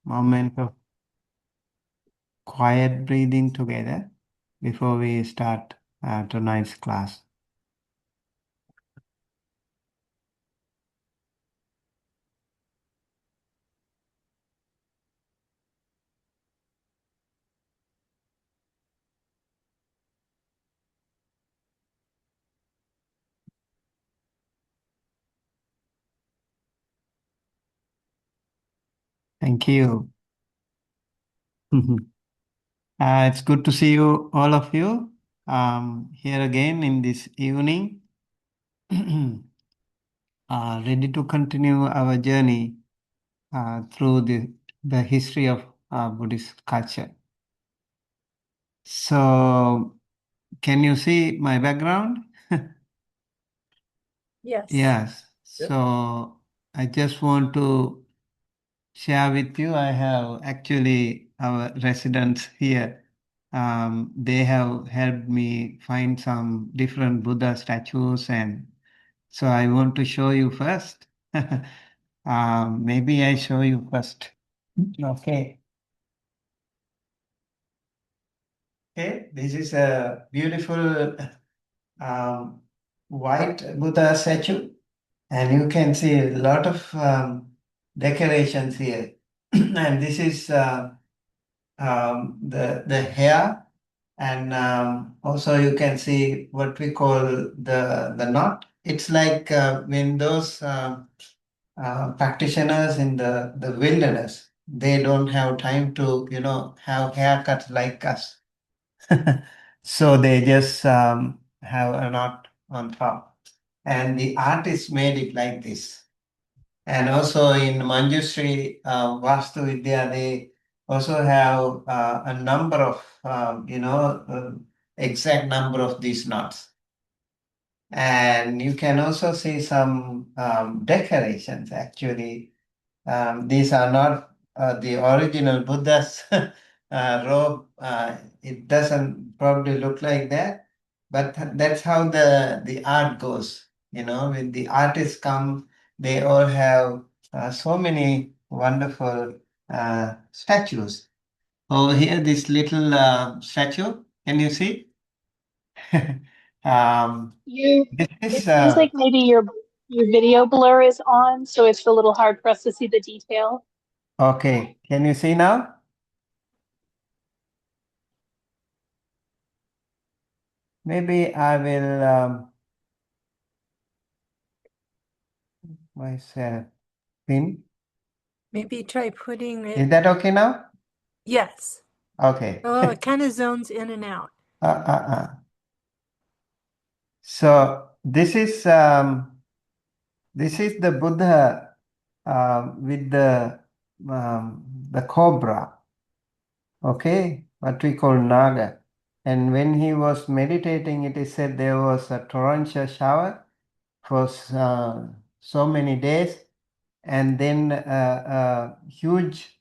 moment of quiet breathing together before we start tonight's class. Thank you. It's good to see you, all of you, here again in this evening, ready to continue our journey through the history of Buddhist culture. So, can you see my background? Yes. Yes. Yep. So, I just want to share with you. I have actually our residents here. They have helped me find some different Buddha statues, and so I want to show you first. Maybe I show you first. Okay. Okay. This is a beautiful um, white Buddha statue, and you can see a lot of decorations here. And this is the hair, and also you can see what we call the knot. It's like when those practitioners in the wilderness, they don't have time to have haircuts like us. So they just have a knot on top, and the artist made it like this. And also in Manjushri Vastu Vidya, they also have a number of, exact number of these knots. And you can also see some decorations actually. These are not the original Buddha's robe. It doesn't probably look like that, but that's how the art goes. When the artists come, they all have so many wonderful statues. Over here, this little statue, can you see? um, You, this it is seems like maybe your video blur is on, so it's a little hard for us to see the detail. okay. Can you see now? Maybe I will myself pin. Maybe try putting Is it. that okay now? Yes. Okay. Oh, it kind of zones in and out. Uh, uh, uh. So this is the Buddha with the cobra. Okay, what we call Naga. And when he was meditating, it is said there was a torrential shower for so many days, and then a huge,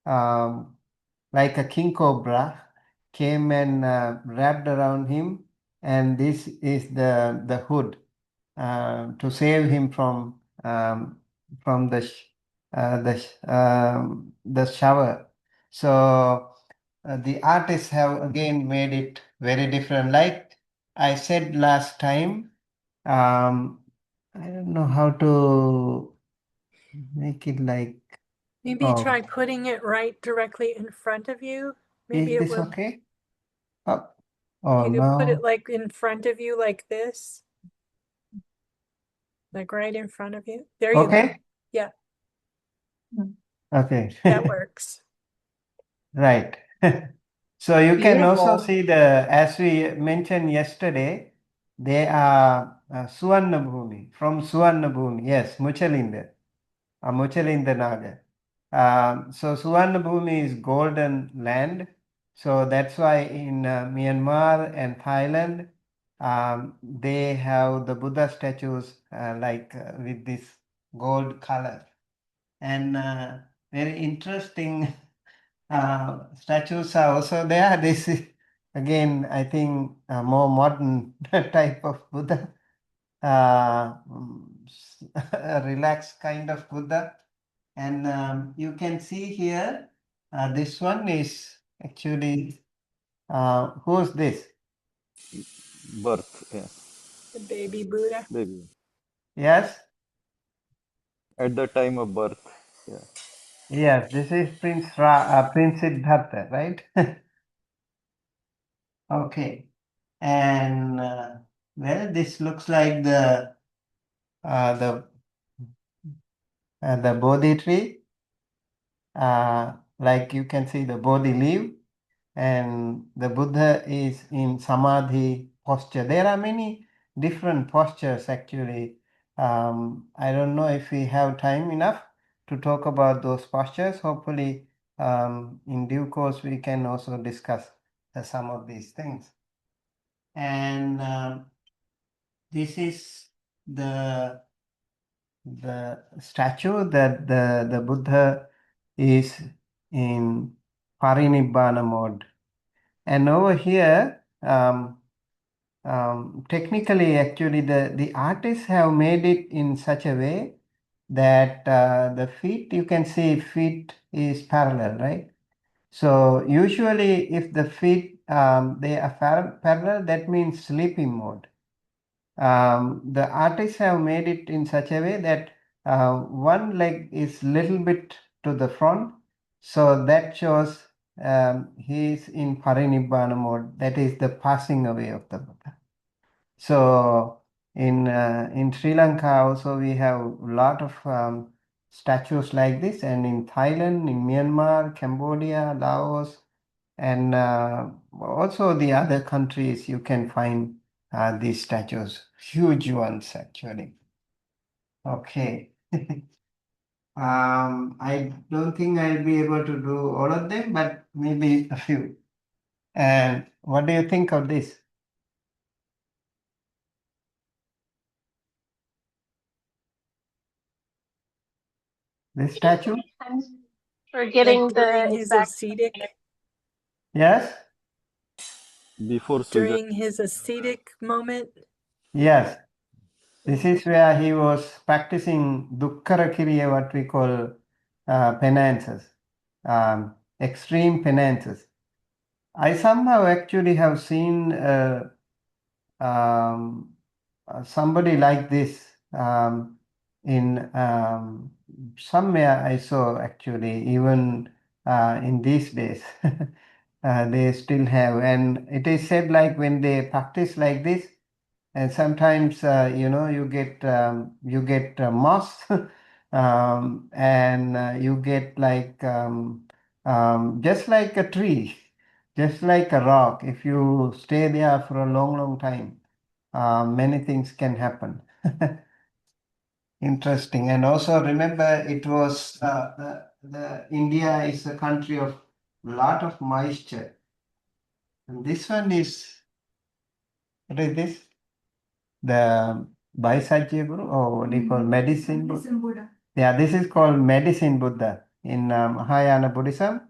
like a king cobra, came and wrapped around him, and this is the hood to save him from the shower. So the artists have again made it very different. Like I said last time, I don't know how to make it like. Maybe Oh, try putting it right directly in front of you. Maybe is it this would. okay? Oh, oh You could put it no. like in front of you, like this, like right in front of you. There you go. Okay. Yeah, Okay. that works. Right. So you can also Beautiful. see as we mentioned yesterday, they are Suvarnabhumi, from Suvarnabhumi. Yes, Muchalinda, Muchalinda Naga. So Suvarnabhumi is golden land. So that's why in Myanmar and Thailand, they have the Buddha statues with this gold color. And very interesting statues are also there. This is again, I think, a more modern type of Buddha, a relaxed kind of Buddha. And you can see here, this one is actually, who's this? Birth, yeah. The baby Buddha. Baby. Yes? At the time of birth, yeah. Yes, this is Prince Siddhartha, right? Okay. And well, this looks like uh, the the Bodhi tree. Like you can see the Bodhi leaf, and the Buddha is in Samadhi posture. There are many different postures actually. I don't know if we have time enough to talk about those postures. Hopefully, in due course, we can also discuss some of these things. And this is the the statue that the Buddha is in parinibbana mode. And over here, technically, actually, the artists have made it in such a way that the feet, you can see feet is parallel, right? So usually if the feet, they are parallel, that means sleeping mode. The artists have made it in such a way that one leg is little bit to the front, so that shows he is in parinibbana mode. That is the passing away of the Buddha. So in Sri Lanka also we have a lot of statues like this, and in Thailand, in Myanmar, Cambodia, Laos, and also the other countries you can find these statues, huge ones actually. Okay. I don't think I'll be able to do all of them, but maybe a few. And what do you think of this? This statue? I'm forgetting Like the during his exact. ascetic, Yes? Before Sujat, during his ascetic moment. Yes. This is where he was practicing dukkara what we call penances, extreme penances. I somehow actually have seen um, somebody like this in somewhere I saw actually, even in these days. They still have, and it is said like when they practice like this, and sometimes you get moss and you get like just like a tree, just like a rock. If you stay there for a long time, many things can happen. Interesting. And also remember, it was the India is a country of lot of moisture, and this one is, what is this? The Baisajya Guru, or what do you call medicine? Medicine Buddha. Yeah, this is called medicine Buddha. In Mahayana Buddhism,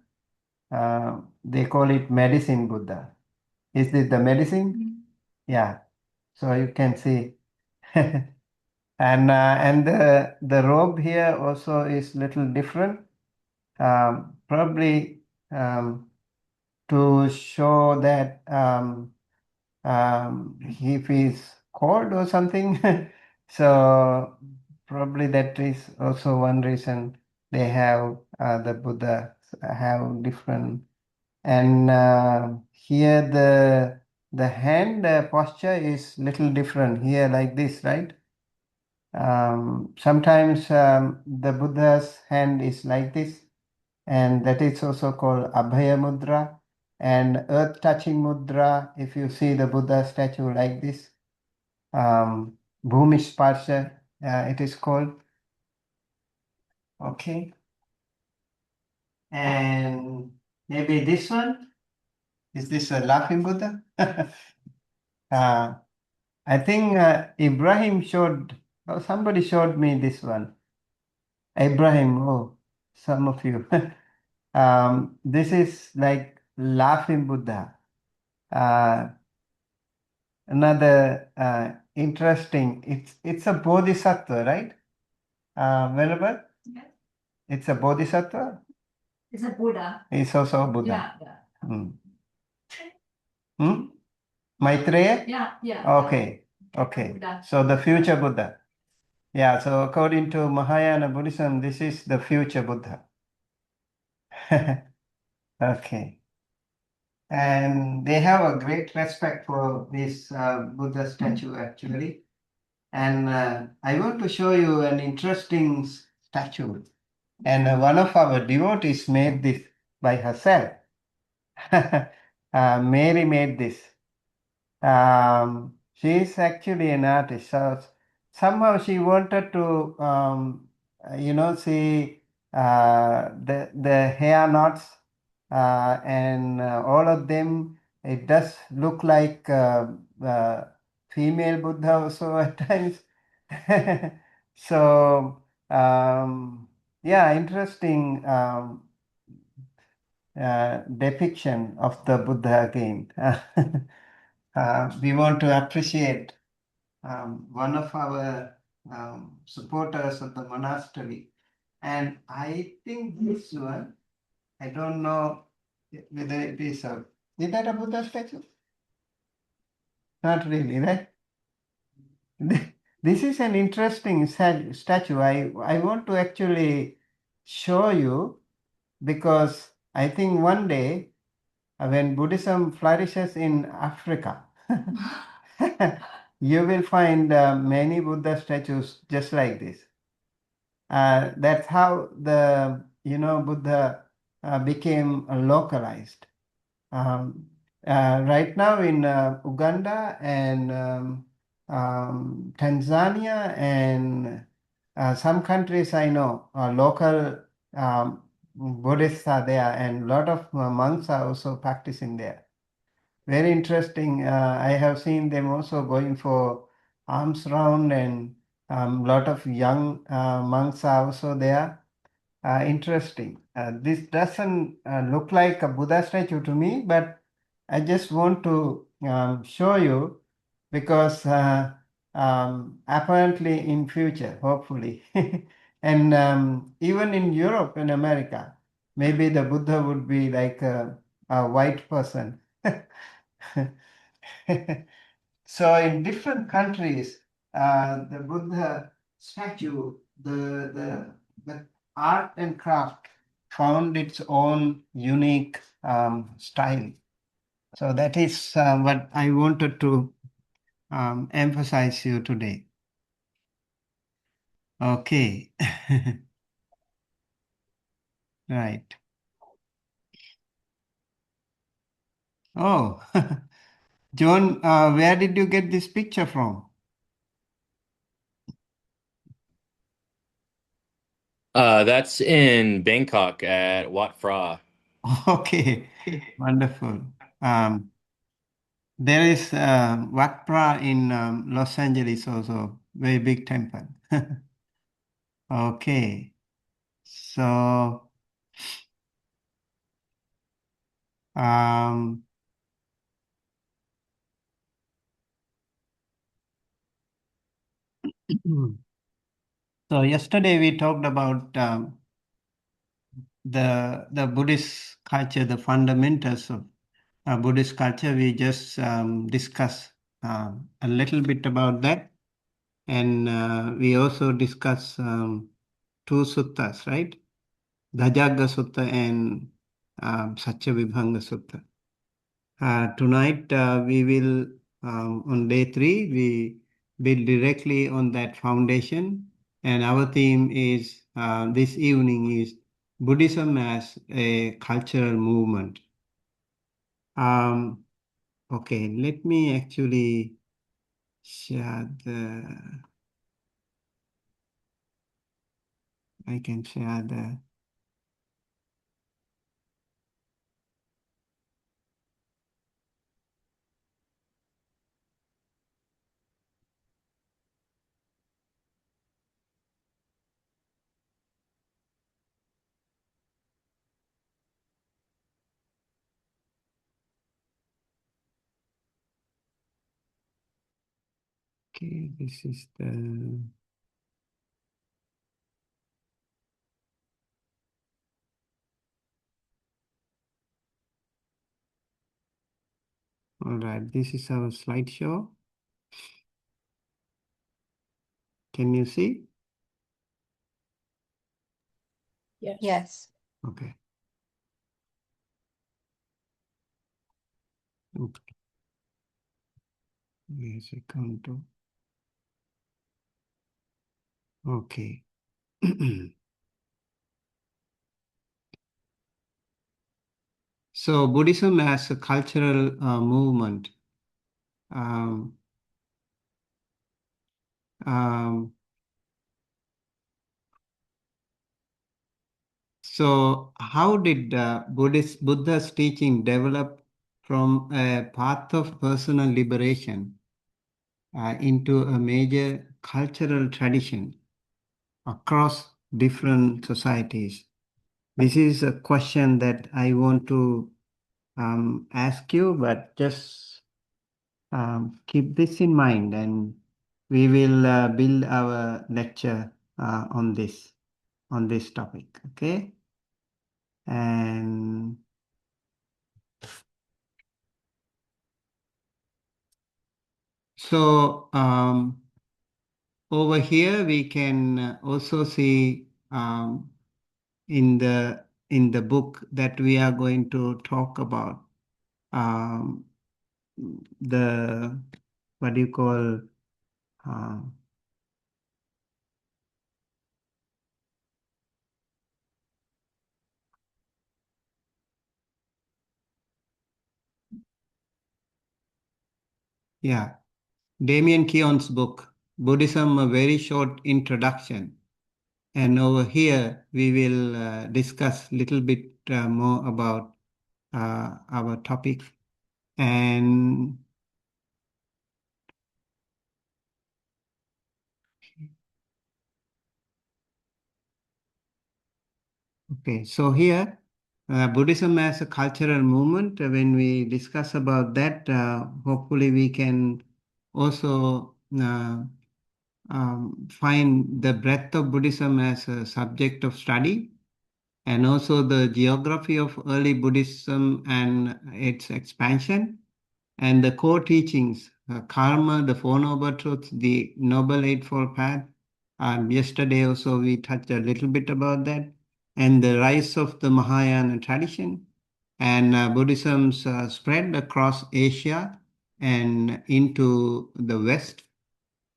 they call it medicine Buddha. Is this the medicine? Yeah. So you can see. And the robe here also is little different. Probably to show that if he's cold or something. So probably that is also one reason they have the Buddha have different. And here the hand posture is little different here, like this, right? Sometimes the Buddha's hand is like this, and that is also called Abhaya Mudra. And earth touching mudra, if you see the Buddha statue like this, Bhumi Sparsha, it is called. Okay. And maybe this one, is this a laughing Buddha? I think Ibrahim showed, oh, somebody showed me this one. Ibrahim, oh, some of you. This is like laughing Buddha. Uh, Another interesting, it's a bodhisattva, right? Venerable? Yes. It's a bodhisattva? It's a Buddha. It's also a Buddha. Yeah, yeah. Hmm. Hmm? Maitreya? Yeah. Okay. Okay. Buddha. So the future Buddha. Yeah, so according to Mahayana Buddhism, this is the future Buddha. Okay. And they have a great respect for this Buddha statue actually. And I want to show you an interesting statue. And one of our devotees made this by herself. Mary made this. She is actually an artist. So somehow she wanted to, see the hair knots and all of them. It does look like female Buddha also at times. So yeah, interesting depiction of the Buddha again. We want to appreciate one of our supporters of the monastery. And I think this one, I don't know whether it is is that a Buddha statue? Not really, right? This is an interesting statue. I want to actually show you because I think one day when Buddhism flourishes in Africa, you will find many Buddha statues just like this. That's how the Buddha became localized. Right now in Uganda and Tanzania and some countries I know local Buddhists are there and a lot of monks are also practicing there. Very interesting. I have seen them also going for alms round and lot of young monks are also there. Interesting. This doesn't look like a Buddha statue to me, but I just want to show you because apparently in future, hopefully, and even in Europe and America, maybe the Buddha would be like a white person. So in different countries, the Buddha statue, the art and craft found its own unique style. So that is what I wanted to emphasize you today. Okay. Right. Oh, John, where did you get this picture from? That's in Bangkok at Wat Phra. Okay, wonderful. There is Wat Phra in Los Angeles also, very big temple. Okay, so um, so yesterday we talked about the Buddhist culture, the fundamentals of Buddhist culture. We just discussed a little bit about that, and we also discussed two suttas, right? Dhajagga Sutta and Satyavibhanga Sutta. Tonight we will, on day 3, we build directly on that foundation. And our theme is, this evening is Buddhism as a cultural movement. Okay, let me actually share I can share the, okay, this is the, All right, this is our slideshow. Can you see? Yes. Yes. Okay. Okay. Yes, I come to. Okay. So Buddhism as a cultural movement. Um, um, so how did Buddha's teaching develop from a path of personal liberation into a major cultural tradition across different societies? This is a question that I want to ask you, but just keep this in mind and we will build our lecture on this topic. Okay. And so over here we can also see in the book that we are going to talk about um, the what do you call uh, yeah, Damien Keown's book, Buddhism, a very short introduction. And over here, we will discuss a little bit more about our topic. And okay, so here, Buddhism as a cultural movement, when we discuss about that, hopefully we can also find the breadth of Buddhism as a subject of study and also the geography of early Buddhism and its expansion and the core teachings, karma, the Four Noble Truths, the Noble Eightfold Path. Yesterday also we touched a little bit about that, and the rise of the Mahayana tradition and Buddhism's spread across Asia and into the West,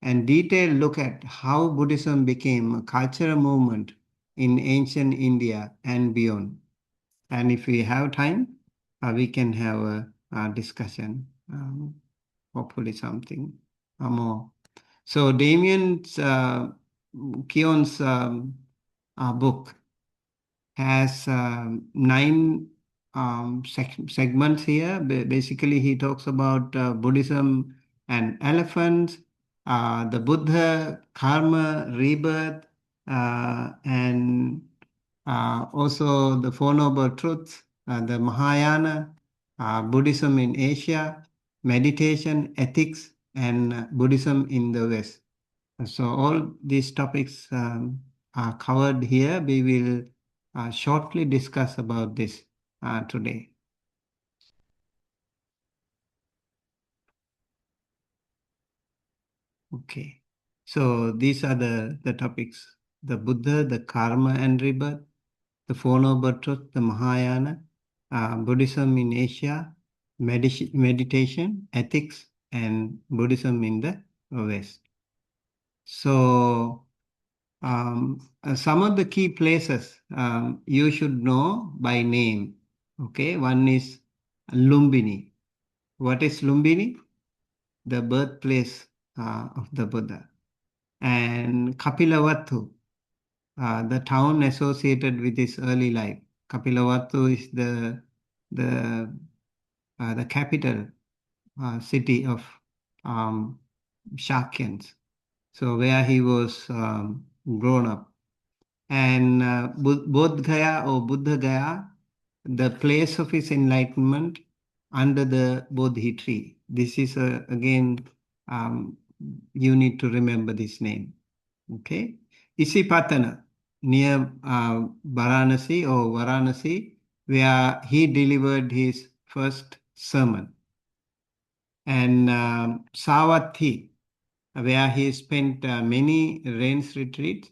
and detailed look at how Buddhism became a cultural movement in ancient India and beyond. And if we have time, we can have a discussion, hopefully something more. So Damien's Keown's book has nine segments here. Basically, he talks about Buddhism and elephants, the Buddha, karma, rebirth, and also the Four Noble Truths, the Mahayana, Buddhism in Asia, meditation, ethics, and Buddhism in the West. So all these topics are covered here. We will shortly discuss about this today. Okay. So these are the topics: the Buddha, the karma and rebirth, the Four Noble Truths, the Mahayana, Buddhism in Asia, meditation, ethics, and Buddhism in the West. So some of the key places you should know by name. Okay, one is Lumbini. What is Lumbini? The birthplace of the Buddha. And Kapilavatthu, the town associated with his early life. Kapilavatthu is the capital city of Shakyans. So where he was grown up. And Bodh Gaya or Buddha Gaya, the place of his enlightenment under the Bodhi tree. This is again, you need to remember this name. Okay. Isipatana, near Varanasi, where he delivered his first sermon. and Savatthi, where he spent many rains retreats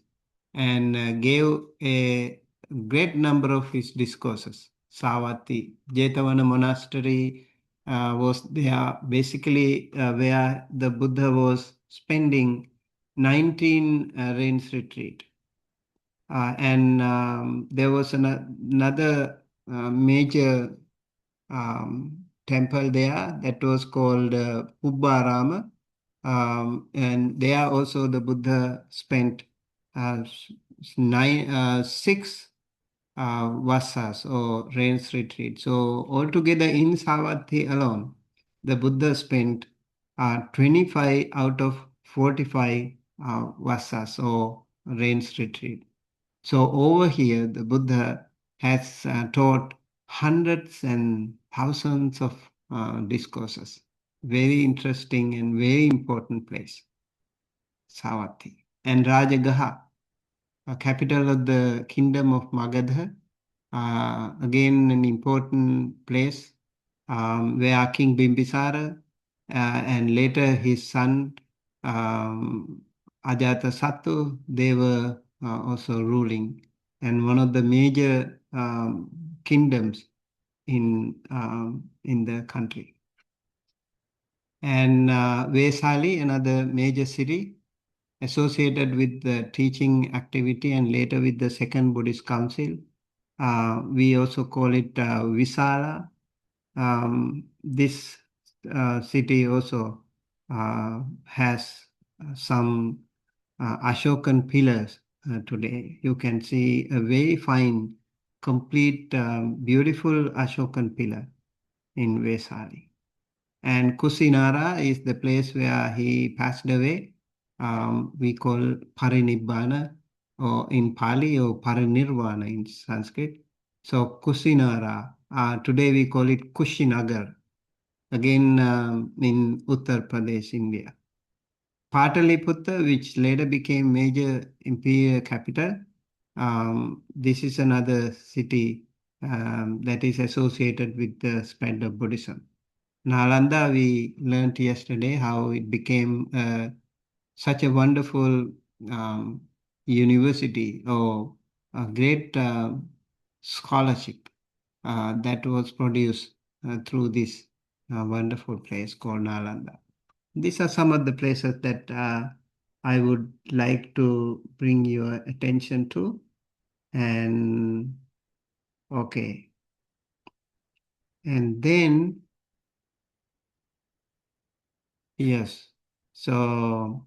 and gave a great number of his discourses. Savatthi, Jetavana Monastery was there, basically where the Buddha was spending 19 rains retreat. And there was another major temple there that was called Ubbarama. And there also the Buddha spent uh, six vasas or rains retreat. So altogether in Savatthi alone, the Buddha spent 25 out of 45 vasas or rains retreat. So over here, the Buddha has taught hundreds and thousands of discourses. Very interesting and very important place, Savatthi. And Rajagaha, a capital of the kingdom of Magadha, again an important place where King Bimbisara and later his son Ajatasattu, they were also ruling, and one of the major kingdoms in the country. And Vesali, another major city associated with the teaching activity and later with the Second Buddhist Council. We also call it Visala. This city also has some Ashokan pillars today. You can see a very fine, complete, beautiful Ashokan pillar in Vesali. And Kusinara is the place where he passed away. We call Parinibbana or in Pali or Parinirvana in Sanskrit. So Kusinara, today we call it Kushinagar, again in Uttar Pradesh, India. Pataliputra, which later became major imperial capital. This is another city that is associated with the spread of Buddhism. Nalanda, we learned yesterday how it became such a wonderful university or a great scholarship that was produced through this wonderful place called Nalanda. These are some of the places that I would like to bring your attention to. And okay. And then, yes. So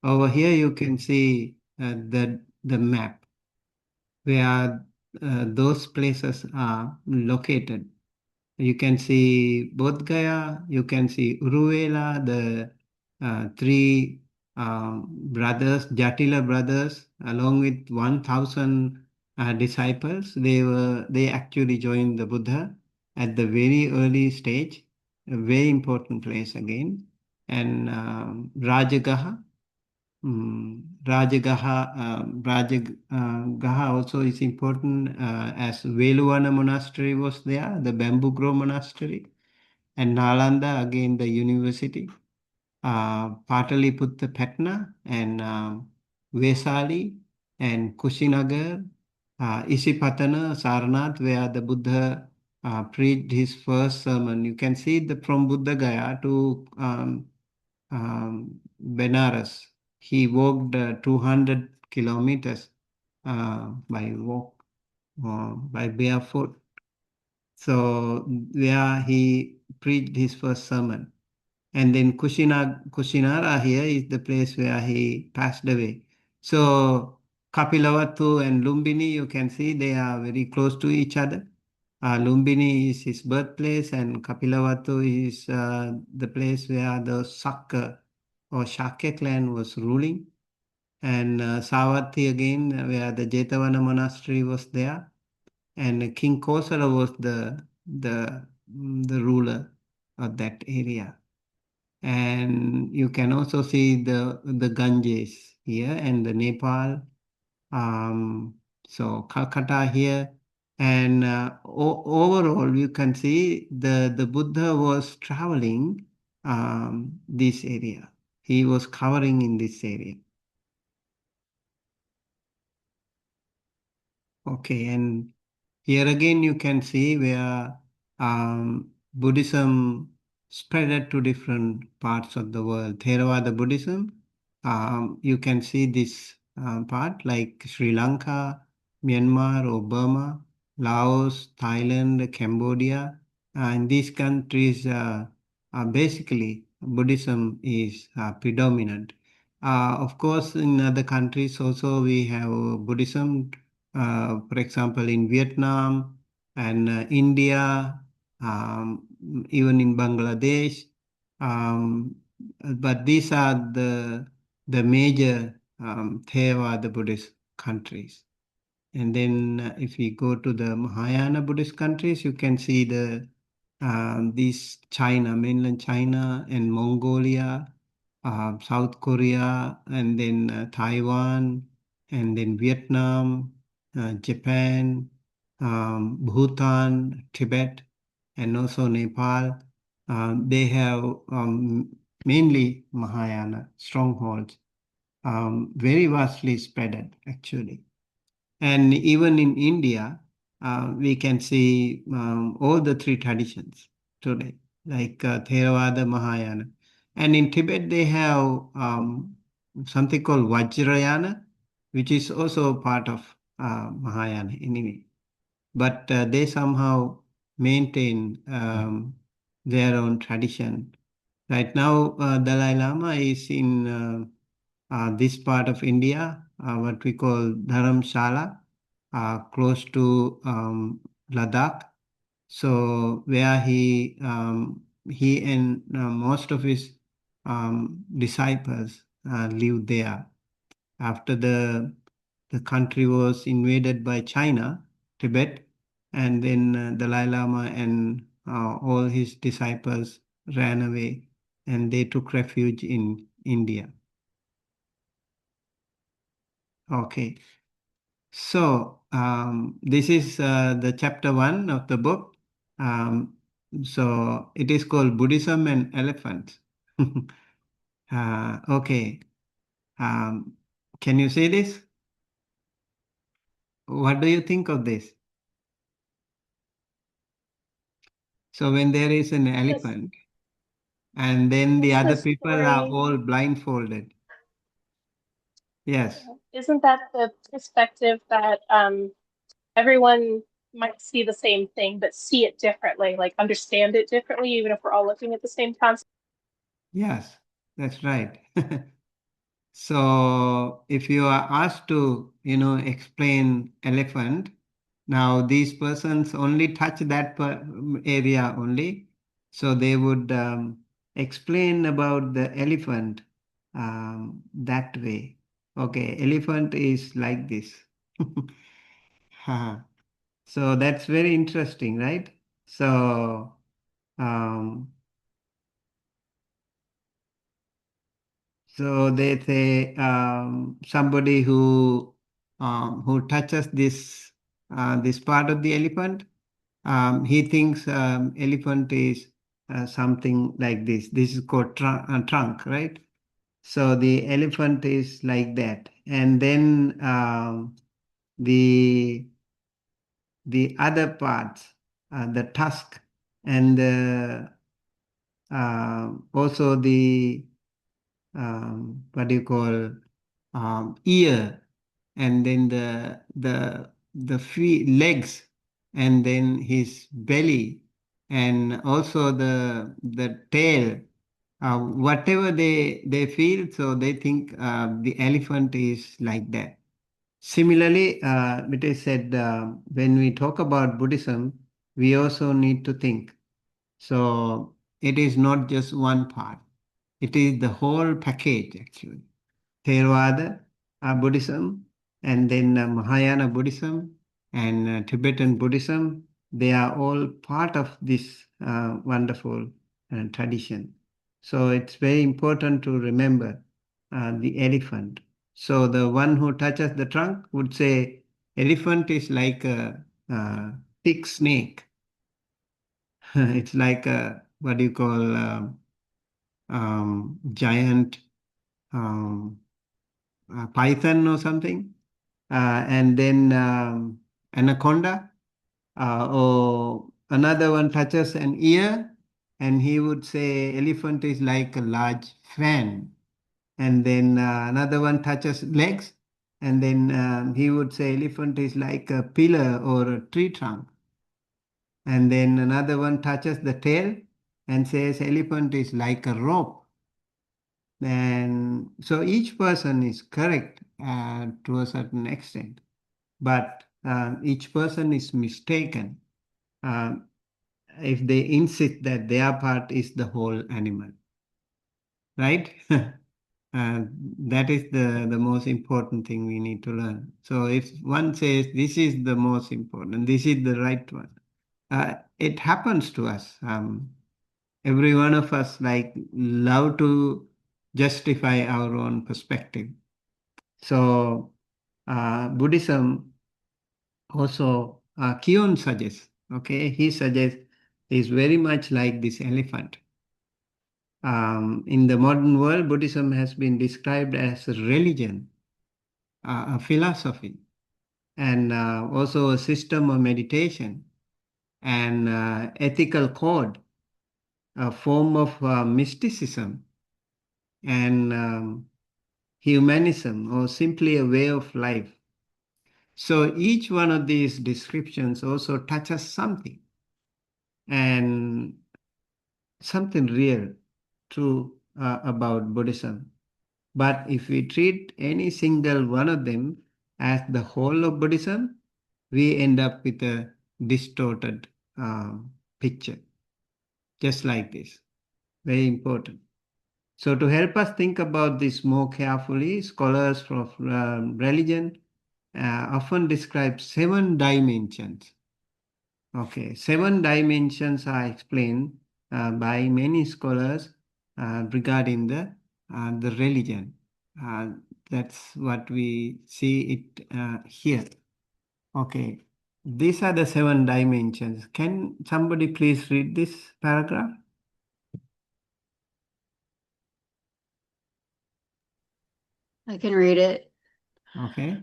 over here you can see the map where those places are located. You can see Bodh Gaya, you can see Uruvela, the three brothers, Jatila brothers, along with 1,000 disciples. They actually joined the Buddha at the very early stage, a very important place again. And Rajagaha, Rajagaha also is important as Veluvana Monastery was there, the Bamboo Grove Monastery, and Nalanda, again the university, Pataliputra Patna, and Vesali, and Kushinagar, Isipatana, Sarnath, where the Buddha preached his first sermon. You can see from Buddha Gaya to Benares. He walked 200 kilometers by barefoot. So where he preached his first sermon. And then Kushinara here is the place where he passed away. So Kapilavatthu and Lumbini, you can see they are very close to each other. Lumbini is his birthplace, and Kapilavatthu is the place where the Sakka or Shakya clan was ruling. And Savatthi again, where the Jetavana monastery was there. And King Kosala was the ruler of that area. And you can also see the Ganges here and the Nepal. So Calcutta here. And overall, you can see the Buddha was traveling this area. He was covering in this area. Okay, and here again you can see where Buddhism spread to different parts of the world. Theravada Buddhism, you can see this part like Sri Lanka, Myanmar or Burma, Laos, Thailand, Cambodia. In these countries, basically Buddhism is predominant. Of course, in other countries also we have Buddhism, for example, in Vietnam and India, even in Bangladesh. Um, but these are the major Theravada Buddhist countries. And then if we go to the Mahayana Buddhist countries, you can see these China, mainland China and Mongolia, South Korea, and then Taiwan, and then Vietnam, Japan, Bhutan, Tibet, and also Nepal. They have mainly Mahayana strongholds, very vastly spread actually. And even in India, we can see all the three traditions today, like Theravada, Mahayana. And in Tibet, they have something called Vajrayana, which is also part of Mahayana anyway. But they somehow maintain their own tradition. Right now, Dalai Lama is in this part of India, what we call Dharamshala, close to Ladakh. So where he and most of his disciples live there. After the country was invaded by China, Tibet, and then Dalai Lama and all his disciples ran away and they took refuge in India. Okay. So this is the chapter 1 of the book. So it is called Buddhism and Elephants. Okay. Can you say this? What do you think of this? So when there is an elephant and then the It's other the people are story. all blindfolded. Yes. Isn't that the perspective that everyone might see the same thing, but see it differently, like understand it differently, even if we're all looking at the same concept? Yes, that's right. So if you are asked to, explain elephant, now these persons only touch that area only. So they would explain about the elephant that way. Okay, elephant is like this. Ha. So that's very interesting, right? So um, So they say somebody who touches this part of the elephant, he thinks elephant is something like this. This is called trunk, right? So the elephant is like that, and then the the other parts, the tusk, and also the what do you call ear, and then the feet, legs, and then his belly, and also the tail. Whatever they feel, so they think the elephant is like that. Similarly, it is said when we talk about Buddhism, we also need to think. So it is not just one part. It is the whole package actually. Theravada Buddhism, and then Mahayana Buddhism and Tibetan Buddhism, they are all part of this wonderful tradition. So it's very important to remember the elephant. So the one who touches the trunk would say elephant is like a thick snake. It's like a, what do you call, giant python or something, and then anaconda, or another one touches an ear, and he would say elephant is like a large fan. And then another one touches legs, and then he would say elephant is like a pillar or a tree trunk. And then another one touches the tail and says elephant is like a rope. And so each person is correct to a certain extent, but each person is mistaken uh, if they insist that their part is the whole animal, right? That is the most important thing we need to learn. So if one says this is the most important, this is the right one, it happens to us. Every one of us like love to justify our own perspective. So Buddhism also, Kion suggests, okay, he suggests is very much like this elephant. In the modern world, Buddhism has been described as a religion, a philosophy, and also a system of meditation and ethical code, a form of mysticism and humanism, or simply a way of life. So each one of these descriptions also touches something, and something real, true about Buddhism. But if we treat any single one of them as the whole of Buddhism, we end up with a distorted picture, just like this. Very important. So, to help us think about this more carefully, scholars from religion often describe 7 dimensions. Okay, 7 dimensions are explained by many scholars regarding the religion. Uh, that's what we see it here. Okay, these are the 7 dimensions. Can somebody please read this paragraph? I can read it. Okay.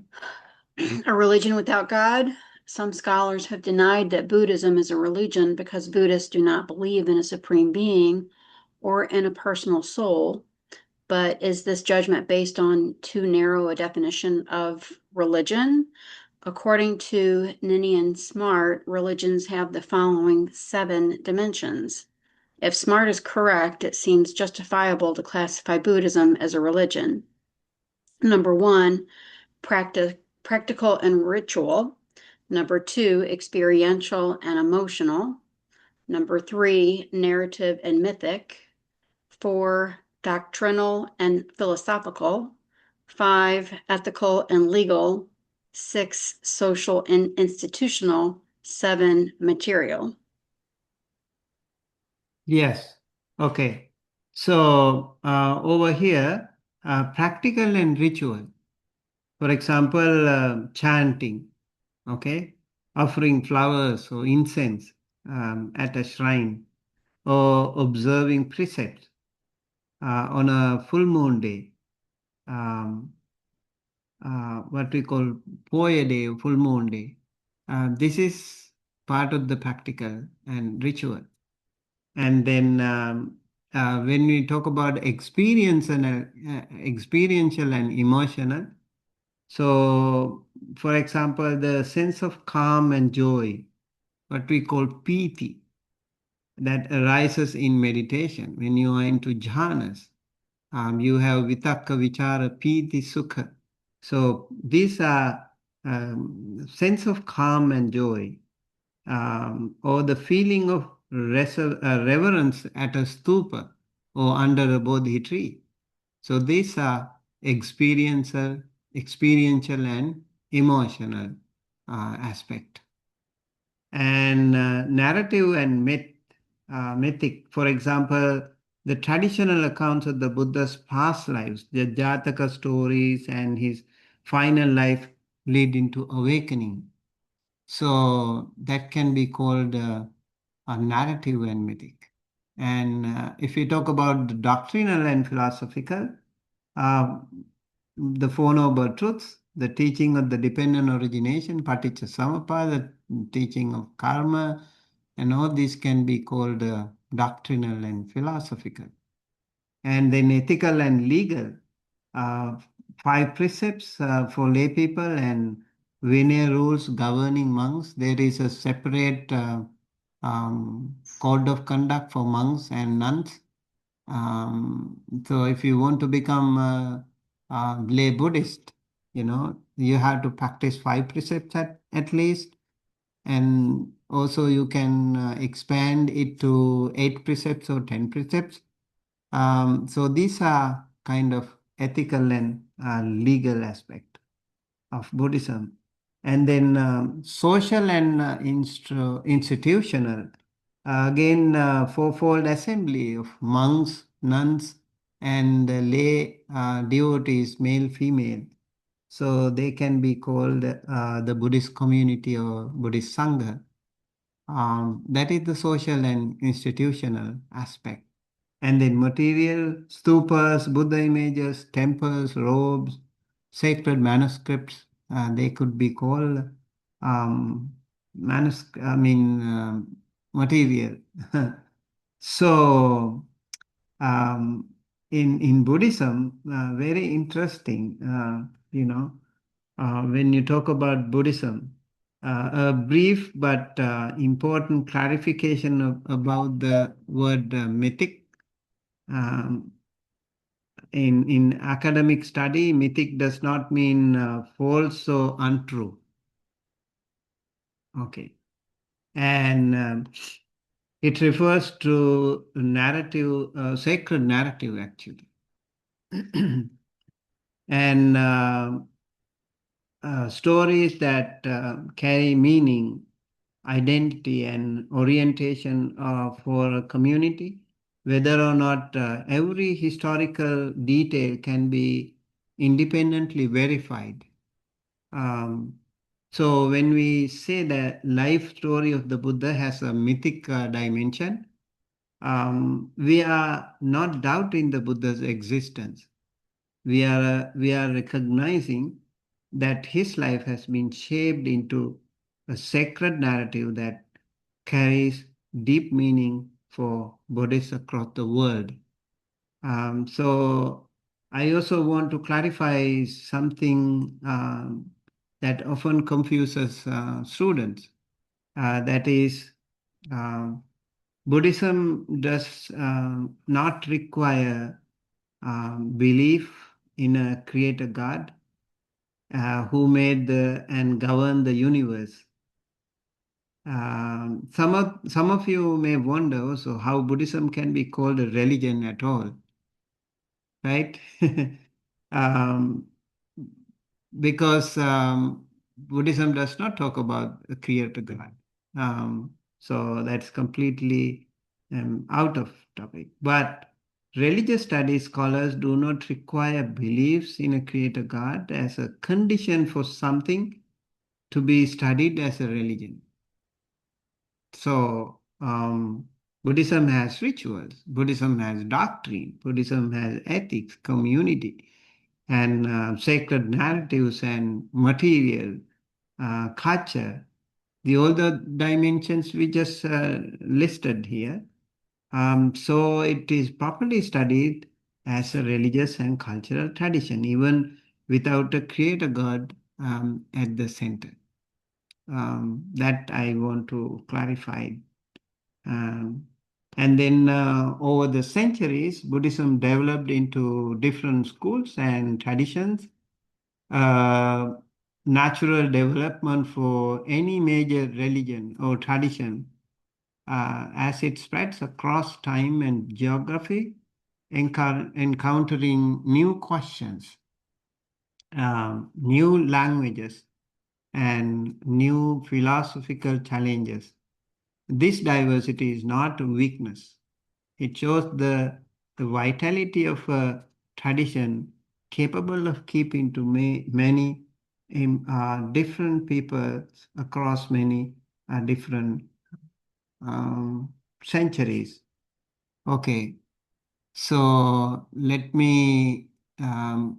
A religion without God. Some scholars have denied that Buddhism is a religion because Buddhists do not believe in a supreme being or in a personal soul. But is this judgment based on too narrow a definition of religion? According to Ninian Smart, religions have the following 7 dimensions. If Smart is correct, it seems justifiable to classify Buddhism as a religion. Number 1, practical and ritual. Number 2, experiential and emotional. Number 3, narrative and mythic. 4, doctrinal and philosophical. 5, ethical and legal. 6, social and institutional. 7, material. Yes. Okay. So over here, practical and ritual. For example, chanting, okay, offering flowers or incense at a shrine, or observing precepts on a full moon day, um, what we call Poya day, full moon day. This is part of the practical and ritual. And then when we talk about experience and experiential and emotional, so for example, the sense of calm and joy, what we call piti, that arises in meditation when you are into jhanas. You have vitakka, vichara, piti, sukha. So these are sense of calm and joy, or the feeling of reverence at a stupa or under a bodhi tree. So these are experiential and emotional aspect. And narrative and mythic, for example, the traditional accounts of the Buddha's past lives, the Jataka stories and his final life lead into awakening. So that can be called a narrative and mythic. And if we talk about the doctrinal and philosophical, uh, the Four Noble Truths, the teaching of the dependent origination, Paticca Samuppada, the teaching of karma, and all these can be called doctrinal and philosophical. And then ethical and legal, uh, five precepts for lay people and Vinaya rules governing monks. There is a separate code of conduct for monks and nuns. So if you want to become a lay Buddhist, you have to practice five precepts at least. And also you can expand it to 8 precepts or 10 precepts. So these are kind of ethical and legal aspect of Buddhism. And then social and institutional. Again, fourfold assembly of monks, nuns, and lay devotees, male, female. So they can be called the Buddhist community or Buddhist Sangha. That is the social and institutional aspect. And then material, stupas, Buddha images, temples, robes, sacred manuscripts, they could be called material. So, in Buddhism, very interesting, when you talk about Buddhism, a brief but important clarification about the word mythic. Um, in academic study, mythic does not mean false or untrue. Okay. And it refers to narrative, sacred narrative actually. And stories that carry meaning, identity, and orientation for a community, whether or not every historical detail can be independently verified. Um, so when we say the life story of the Buddha has a mythic dimension, we are not doubting the Buddha's existence. We are recognizing that his life has been shaped into a sacred narrative that carries deep meaning for Buddhists across the world. So I also want to clarify something that often confuses students. That is, um, Buddhism does not require belief in a creator God who made and governed the universe. Some of you may wonder also how Buddhism can be called a religion at all, right? um, because Buddhism does not talk about a creator God. So that's completely out of topic. But religious studies scholars do not require beliefs in a creator God as a condition for something to be studied as a religion. So Buddhism has rituals, Buddhism has doctrine, Buddhism has ethics, community, and sacred narratives and material, culture. The other dimensions we just listed here. So it is properly studied as a religious and cultural tradition, even without a creator God at the center. That I want to clarify. And then over the centuries, Buddhism developed into different schools and traditions. Natural development for any major religion or tradition as it spreads across time and geography, encountering new questions, new languages, and new philosophical challenges. This diversity is not a weakness. It shows the vitality of a tradition capable of keeping to many different people across many different centuries. Okay, so let me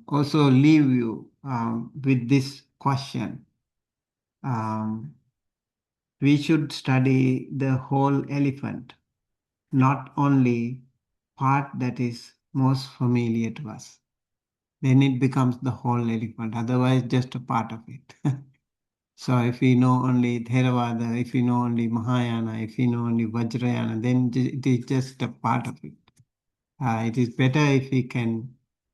also leave you with this question. We should study the whole elephant, not only part that is most familiar to us. Then it becomes the whole elephant, otherwise just a part of it. So if we know only Theravada, if we know only Mahayana, if we know only Vajrayana, then it is just a part of it. It is better if we can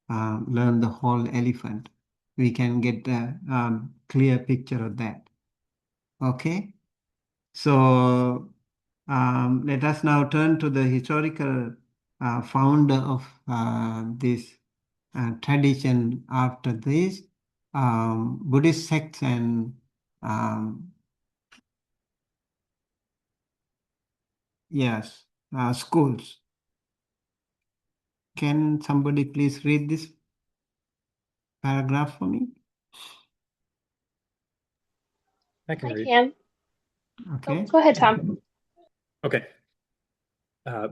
learn the whole elephant. We can get a clear picture of that. Okay, so let us now turn to the historical founder of this tradition after this Buddhist sects and um, yes, schools. Can somebody please read this paragraph for me? I can I read. can. Oh, Okay. go ahead, Tom. Okay.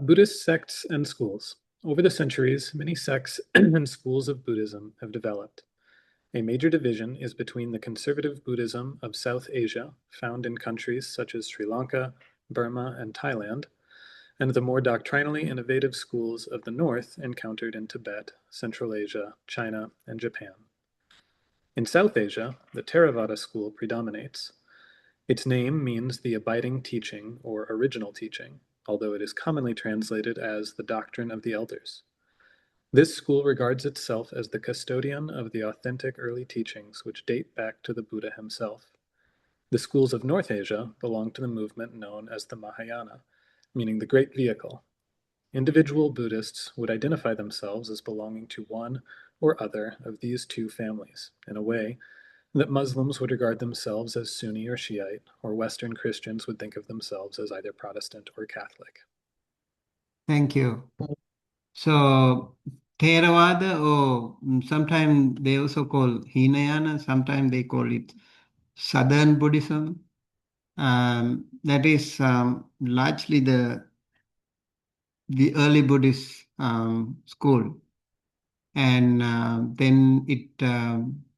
Buddhist sects and schools. Over the centuries, many sects and schools of Buddhism have developed. A major division is between the conservative Buddhism of South Asia, found in countries such as Sri Lanka, Burma, and Thailand, and the more doctrinally innovative schools of the North encountered in Tibet, Central Asia, China, and Japan. In South Asia, the Theravada school predominates. Its name means the abiding teaching or original teaching, although it is commonly translated as the doctrine of the elders. This school regards itself as the custodian of the authentic early teachings which date back to the Buddha himself. The schools of North Asia belong to the movement known as the Mahayana, meaning the great vehicle. Individual Buddhists would identify themselves as belonging to one or other of these two families, in a way that Muslims would regard themselves as Sunni or Shiite, or Western Christians would think of themselves as either Protestant or Catholic. Thank you. So Theravada, or sometimes they also call Hinayana, sometimes they call it Southern Buddhism. That is largely the early Buddhist school, and then it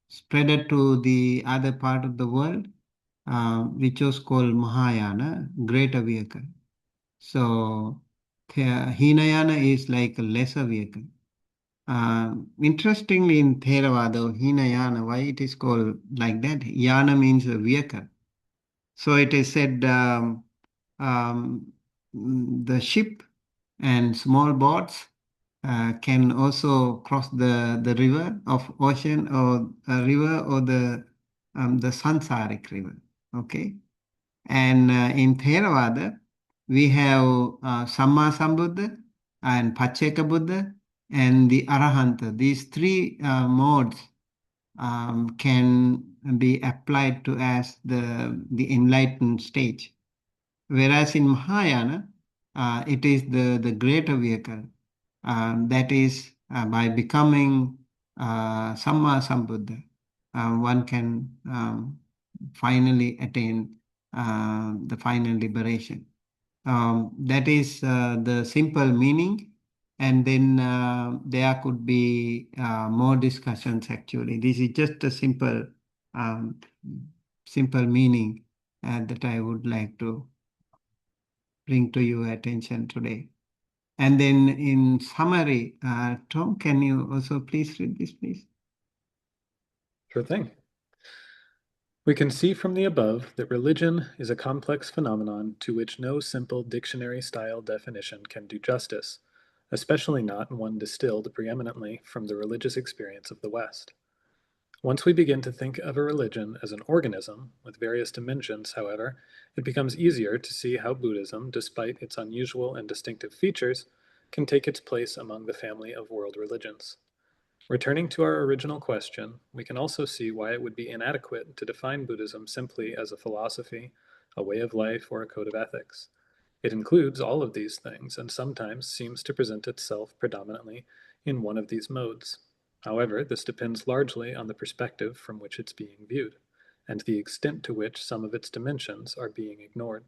spread to the other part of the world, which was called Mahayana, greater vehicle. So Hinayana is like a lesser vehicle. Interestingly, in Theravada, or Hinayana, why it is called like that? Yana means a vehicle. So it is said the ship and small boats can also cross the river of ocean or a river or the Sansaric river. Okay. And in Theravada, we have Samma Sambuddha and Pacceka Buddha and the Arahanta. These three modes can be applied to as the enlightened stage. Whereas in Mahayana, it is the greater vehicle. That is, by becoming Samma Sambuddha, one can finally attain the final liberation. That is the simple meaning. And then there could be more discussions actually. This is just a um, simple meaning that I would like to bring to your attention today. And then in summary, Tom, can you also please read this, please? Sure thing. We can see from the above that religion is a complex phenomenon to which no simple dictionary-style definition can do justice, especially not one distilled preeminently from the religious experience of the West. Once we begin to think of a religion as an organism with various dimensions, however, it becomes easier to see how Buddhism, despite its unusual and distinctive features, can take its place among the family of world religions. Returning to our original question, we can also see why it would be inadequate to define Buddhism simply as a philosophy, a way of life, or a code of ethics. It includes all of these things and sometimes seems to present itself predominantly in one of these modes. However, this depends largely on the perspective from which it's being viewed, and the extent to which some of its dimensions are being ignored.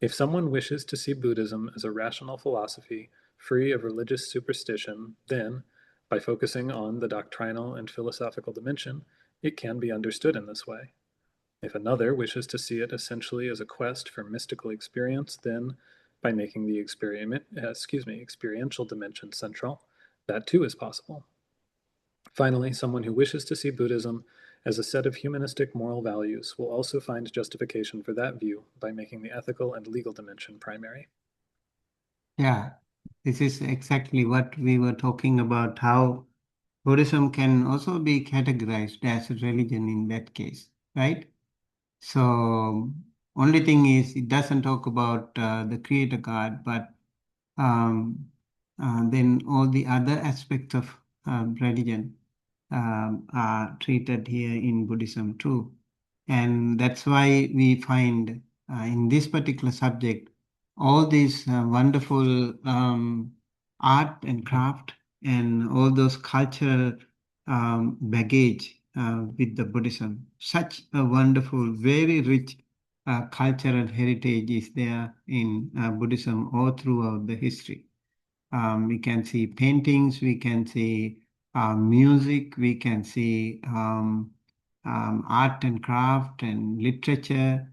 If someone wishes to see Buddhism as a rational philosophy free of religious superstition, then, by focusing on the doctrinal and philosophical dimension, it can be understood in this way. If another wishes to see it essentially as a quest for mystical experience, then, by making the experiential dimension central, that too is possible. Finally, someone who wishes to see Buddhism as a set of humanistic moral values will also find justification for that view by making the ethical and legal dimension primary. Yeah, this is exactly what we were talking about, how Buddhism can also be categorized as a religion in that case, right? So, only thing is, it doesn't talk about the creator God, but um, then all the other aspects of religion are treated here in Buddhism too. And that's why we find in this particular subject all these wonderful art and craft and all those cultural baggage with the Buddhism. Such a wonderful, very rich cultural heritage is there in Buddhism all throughout the history. We can see paintings, we can see music, we can see art and craft and literature,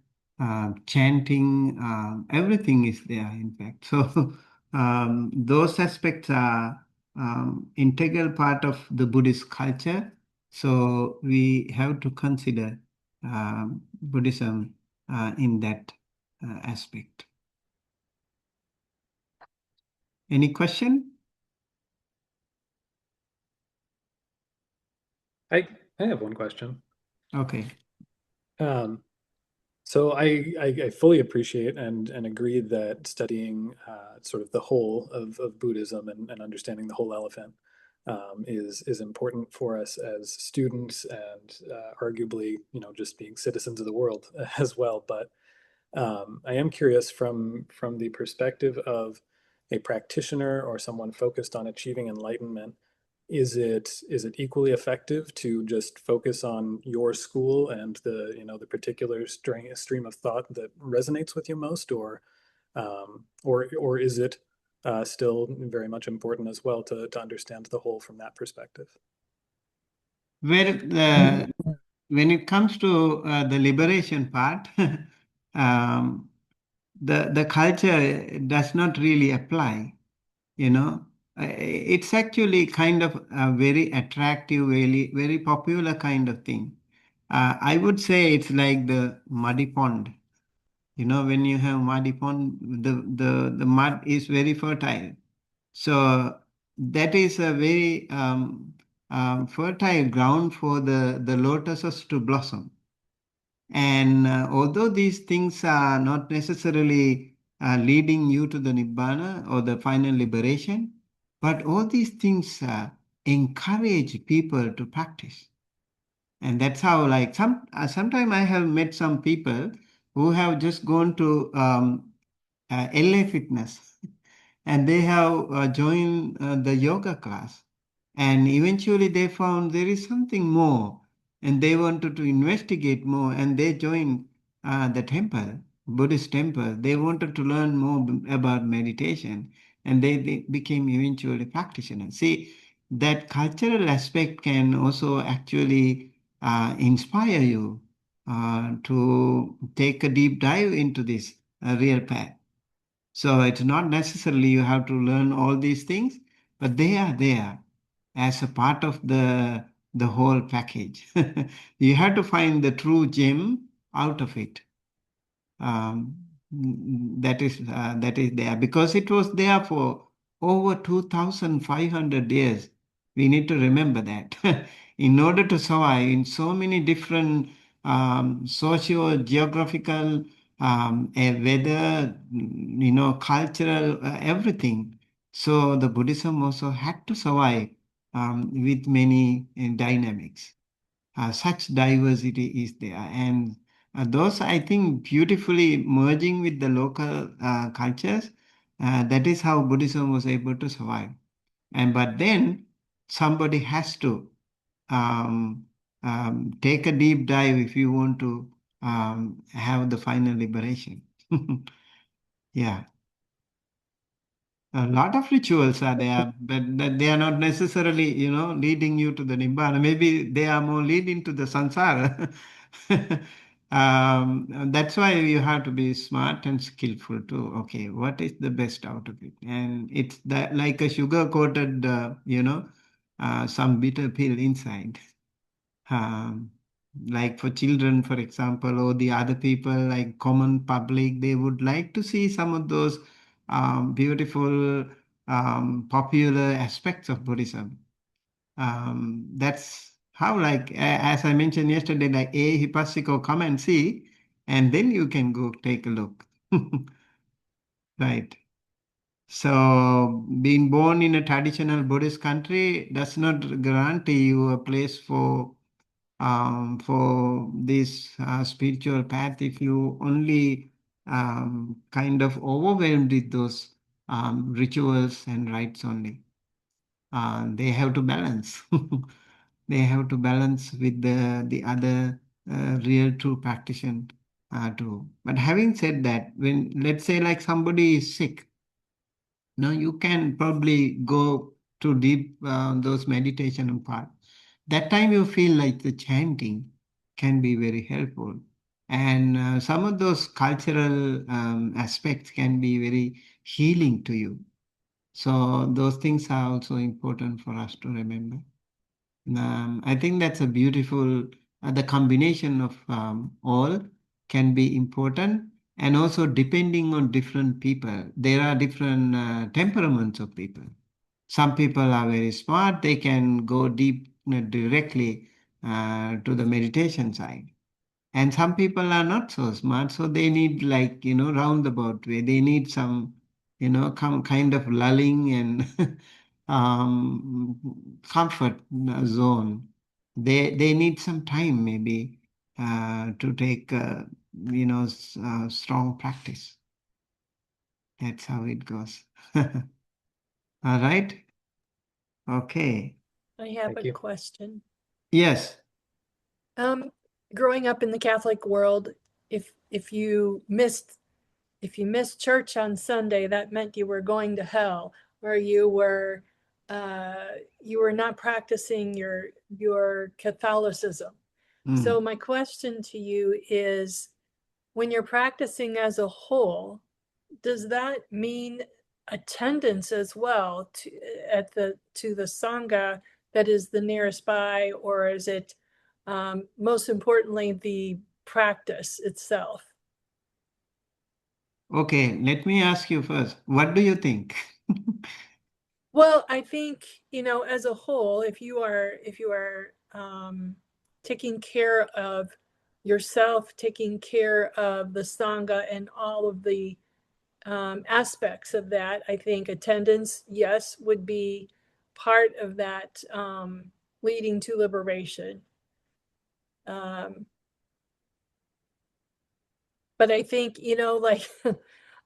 chanting, everything is there, in fact. So, those aspects are integral part of the Buddhist culture. So, we have to consider Buddhism in that aspect. Any question? I have one question. Okay. So I fully appreciate and agree that studying sort of the whole of Buddhism and understanding the whole elephant is important for us as students and arguably, just being citizens of the world as well. But I am curious from the perspective of a practitioner or someone focused on achieving enlightenment, is it equally effective to just focus on your school and the particular stream of thought that resonates with you most, or is it still very much important as well to understand the whole from that perspective? Where when it comes to the liberation part, um, the culture does not really apply. You know, it's actually kind of a very attractive, very popular kind of thing. I would say it's like the muddy pond. When you have muddy pond, the mud is very fertile. So that is a very fertile ground for the lotuses to blossom. And although these things are not necessarily leading you to the Nibbana or the final liberation, but all these things encourage people to practice. And that's how, like, sometime I have met some people who have just gone to LA Fitness and they have joined the yoga class. And eventually they found there is something more and they wanted to investigate more and they joined the temple, Buddhist temple. They wanted to learn more about meditation and they became eventually practitioners. See, that cultural aspect can also actually inspire you to take a deep dive into this real path. So it's not necessarily you have to learn all these things, but they are there as a part of the whole package. You have to find the true gem out of it. Um, that is there because it was there for over 2,500 years. We need to remember that in order to survive in so many different socio-geographical, weather, cultural, everything. So the Buddhism also had to survive with many dynamics. Such diversity is there, and those I think beautifully merging with the local cultures. That is how Buddhism was able to survive. And but then somebody has to um, take a deep dive if you want to have the final liberation. Yeah. A lot of rituals are there, but they are not necessarily, leading you to the Nibbana. Maybe they are more leading to the samsara. That's why you have to be smart and skillful too. Okay, what is the best out of it? And it's that like a sugar coated, some bitter pill inside. Um, like for children, for example, or the other people, like common public, they would like to see some of those beautiful, popular aspects of Buddhism. That's how, like, as I mentioned yesterday, like a Hipasiko, come and see, and then you can go take a look. Right. So, being born in a traditional Buddhist country does not guarantee you a place for this spiritual path if you only kind of overwhelmed with those rituals and rites only. They have to balance. They have to balance with the other real true practitioner too. But having said that, when let's say like somebody is sick, now you can probably go to deep those meditation part. That time you feel like the chanting can be very helpful. And some of those cultural aspects can be very healing to you. So those things are also important for us to remember. I think that's a beautiful, the combination of all can be important. And also depending on different people, there are different temperaments of people. Some people are very smart, they can go deep directly to the meditation side. And some people are not so smart, so they need like, roundabout way. They need some, kind of lulling and comfort zone. They need some time maybe to take, strong practice. That's how it goes. All right. Okay. I have Thank a you. question. Yes. Growing up in the Catholic world, if you missed church on Sunday, that meant you were going to hell, or you were not practicing your Catholicism. So my question to you is, when you're practicing as a whole, does that mean attendance as well to the sangha that is the nearest by, or is it most importantly the practice itself? Okay, let me ask you first. What do you think? Well, I think, as a whole, if you are taking care of yourself, taking care of the sangha and all of the aspects of that, I think attendance, yes, would be part of that leading to liberation. But I think, like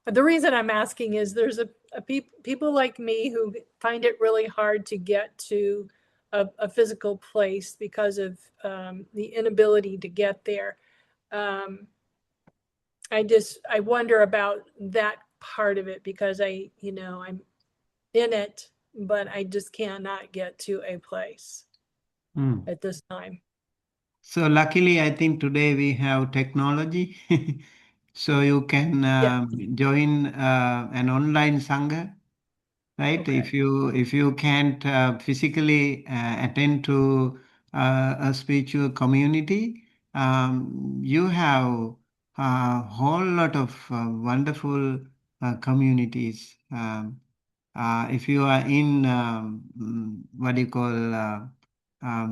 the reason I'm asking is there's people like me who find it really hard to get to a physical place because of the inability to get there. I wonder about that part of it because I'm in it, but I just cannot get to a place at this time. So luckily, I think today we have technology, so you can Yeah. join an online sangha, right? Okay. If you can't physically attend to a spiritual community, you have a whole lot of wonderful communities. If you are in what do you call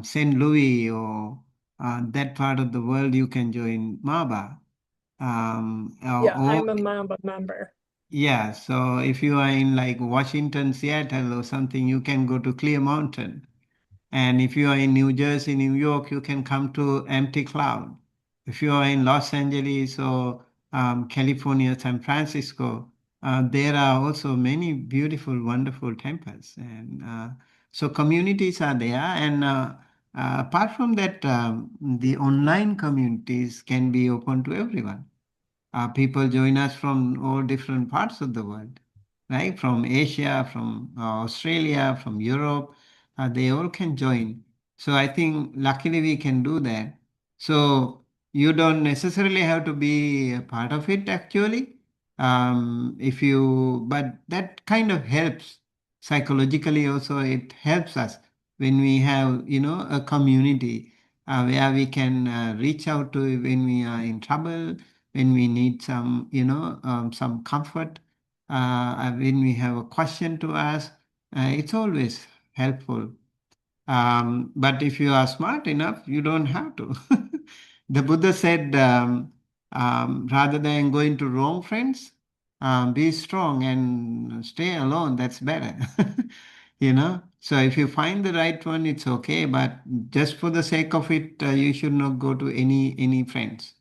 St. Louis or that part of the world, you can join Maba. Yeah, Or I'm a Mamba member. yeah, so if you are in like Washington, Seattle or something, you can go to Clear Mountain. And if you are in New Jersey, New York, you can come to Empty Cloud. If you are in Los Angeles or California, San Francisco, there are also many beautiful, wonderful temples. And so communities are there. And apart from that, the online communities can be open to everyone. People join us from all different parts of the world, right? From Asia, from Australia, from Europe, they all can join. So I think luckily we can do that. So you don't necessarily have to be a part of it actually. If you, but that kind of helps psychologically also. It helps us when we have, a community where we can reach out to when we are in trouble, when we need some, some comfort, when we have a question to ask. It's always helpful. But if you are smart enough, you don't have to. The Buddha said, rather than going to wrong friends, be strong and stay alone. That's better. So if you find the right one, it's okay. But just for the sake of it, you should not go to any friends.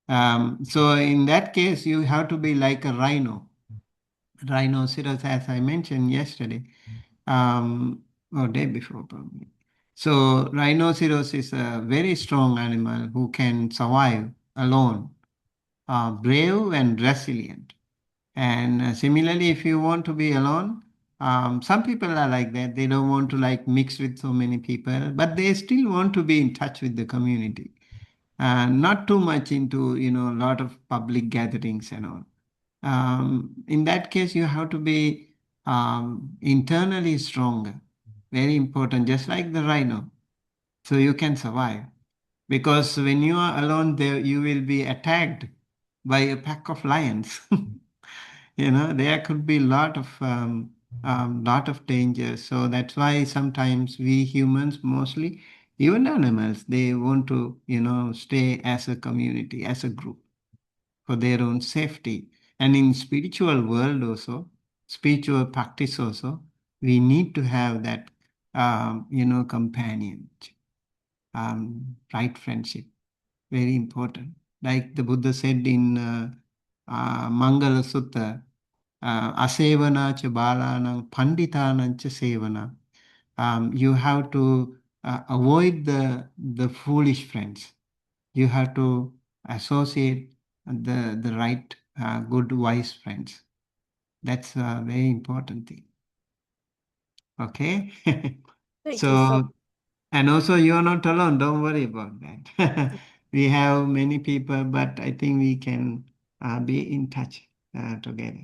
So in that case, you have to be like a rhinoceros, as I mentioned yesterday, or day before probably. So rhinoceros is a very strong animal who can survive alone, brave and resilient. And similarly, if you want to be alone, some people are like that. They don't want to like mix with so many people, but they still want to be in touch with the community. Not too much into, a lot of public gatherings and all. In that case, you have to be internally stronger. Very important, just like the rhino. So you can survive. Because when you are alone there, you will be attacked by a pack of lions. There could be lot of danger. So that's why sometimes we humans, mostly, even animals, they want to, stay as a community, as a group, for their own safety. And in spiritual world also, spiritual practice also, we need to have that, companion, right friendship. Very important. Like the Buddha said in Mangala Sutta, asevana cha balanang panditanang cha sevana. You have to avoid the foolish friends. You have to associate the right, good, wise friends. That's a very important thing. Okay. Thank you so So, and also you are not alone. Don't worry about that. We have many people, but I think we can be in touch together.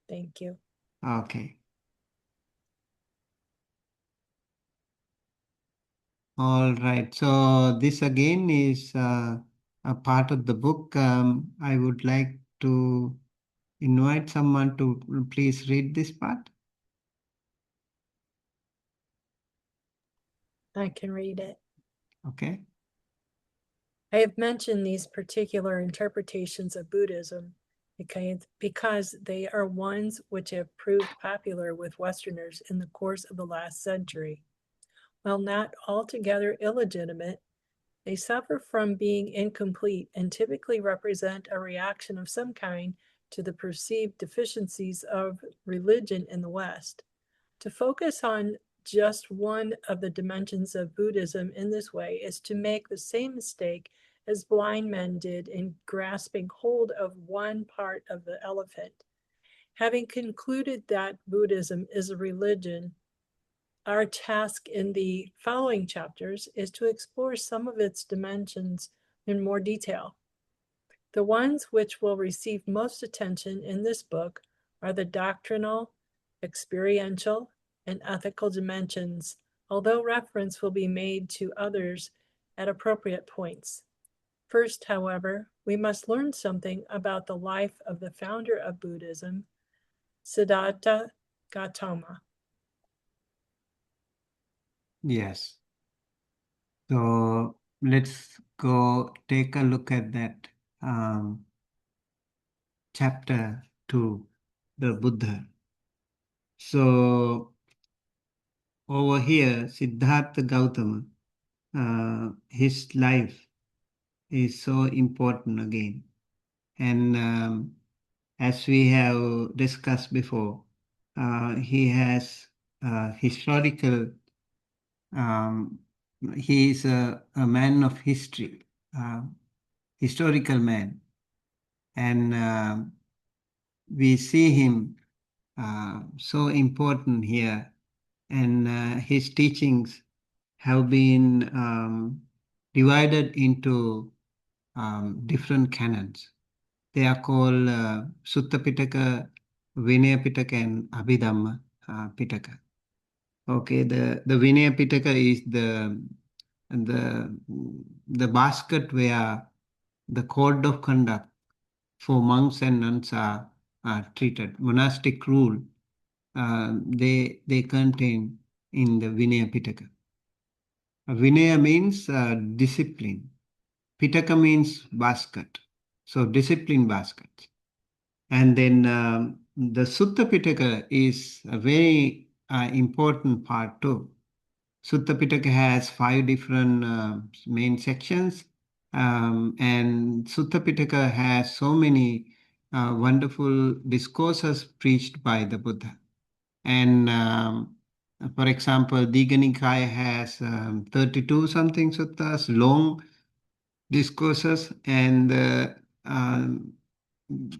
Thank you. Okay. All right. So this again is a part of the book. I would like to invite someone to please read this part. I can read it. Okay. I have mentioned these particular interpretations of Buddhism because they are ones which have proved popular with Westerners in the course of the last century. While not altogether illegitimate, they suffer from being incomplete and typically represent a reaction of some kind to the perceived deficiencies of religion in the West. To focus on just one of the dimensions of Buddhism in this way is to make the same mistake as blind men did in grasping hold of one part of the elephant. Having concluded that Buddhism is a religion, our task in the following chapters is to explore some of its dimensions in more detail. The ones which will receive most attention in this book are the doctrinal, experiential, and ethical dimensions, although reference will be made to others at appropriate points. First, however, we must learn something about the life of the founder of Buddhism, Siddhartha Gautama. Yes. So let's go take a look at that chapter 2, the Buddha. So over here, Siddhartha Gautama, his life is so important again. And as we have discussed before, he has historical, um, he is a man of history, historical man. and we see him so important here, and his teachings have been divided into different canons. They are called Sutta Pitaka, Vinaya Pitaka, and Abhidhamma Pitaka. Okay, the Vinaya Pitaka is the the basket where the code of conduct for monks and nuns are treated. Monastic rule they contain in the Vinaya Pitaka. Vinaya means discipline. Pitaka means basket. So discipline basket. And then the Sutta Pitaka is a very important part too. Sutta Pitaka has 5 different main sections, and Sutta Pitaka has so many wonderful discourses preached by the Buddha. And for example, Digha Nikaya has 32 something suttas, long discourses, and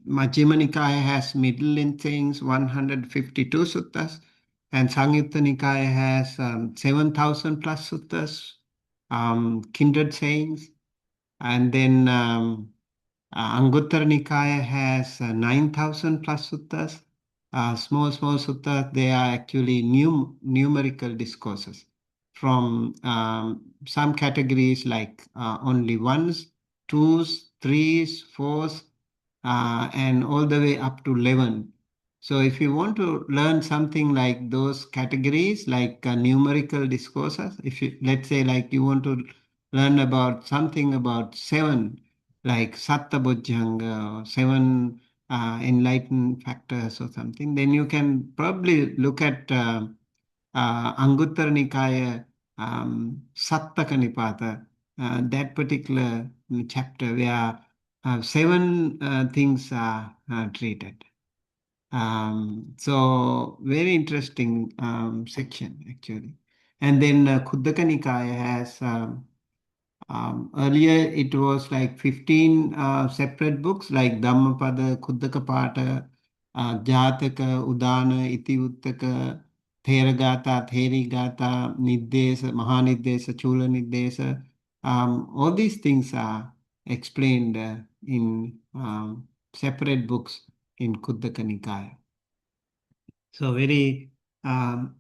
Majjhima Nikaya has middle things, 152 suttas, and Sangyutta Nikaya has 7,000 plus suttas, kindred sayings, and then Anguttara Nikaya has 9,000 plus suttas. Small suttas, they are actually numerical discourses from some categories like only ones, twos, threes, fours, and all the way up to 11. So if you want to learn something like those categories, like numerical discourses, if you, let's say, like you want to learn about something about 7, like Satta Bojjhanga, or 7 enlightened factors or something, then you can probably look at Anguttara Nikaya Sattaka Nipata, that particular chapter where 7 things are treated. So very interesting section actually. And then Khuddaka Nikaya has earlier it was like 15 separate books like Dhammapada, Khuddaka Pata, Jataka, Udana, Itivuttaka, Theragata, Therigata, Niddesa, Mahanidesa, Chula Niddesa. All these things are explained in separate books in Khuddaka Nikaya. So very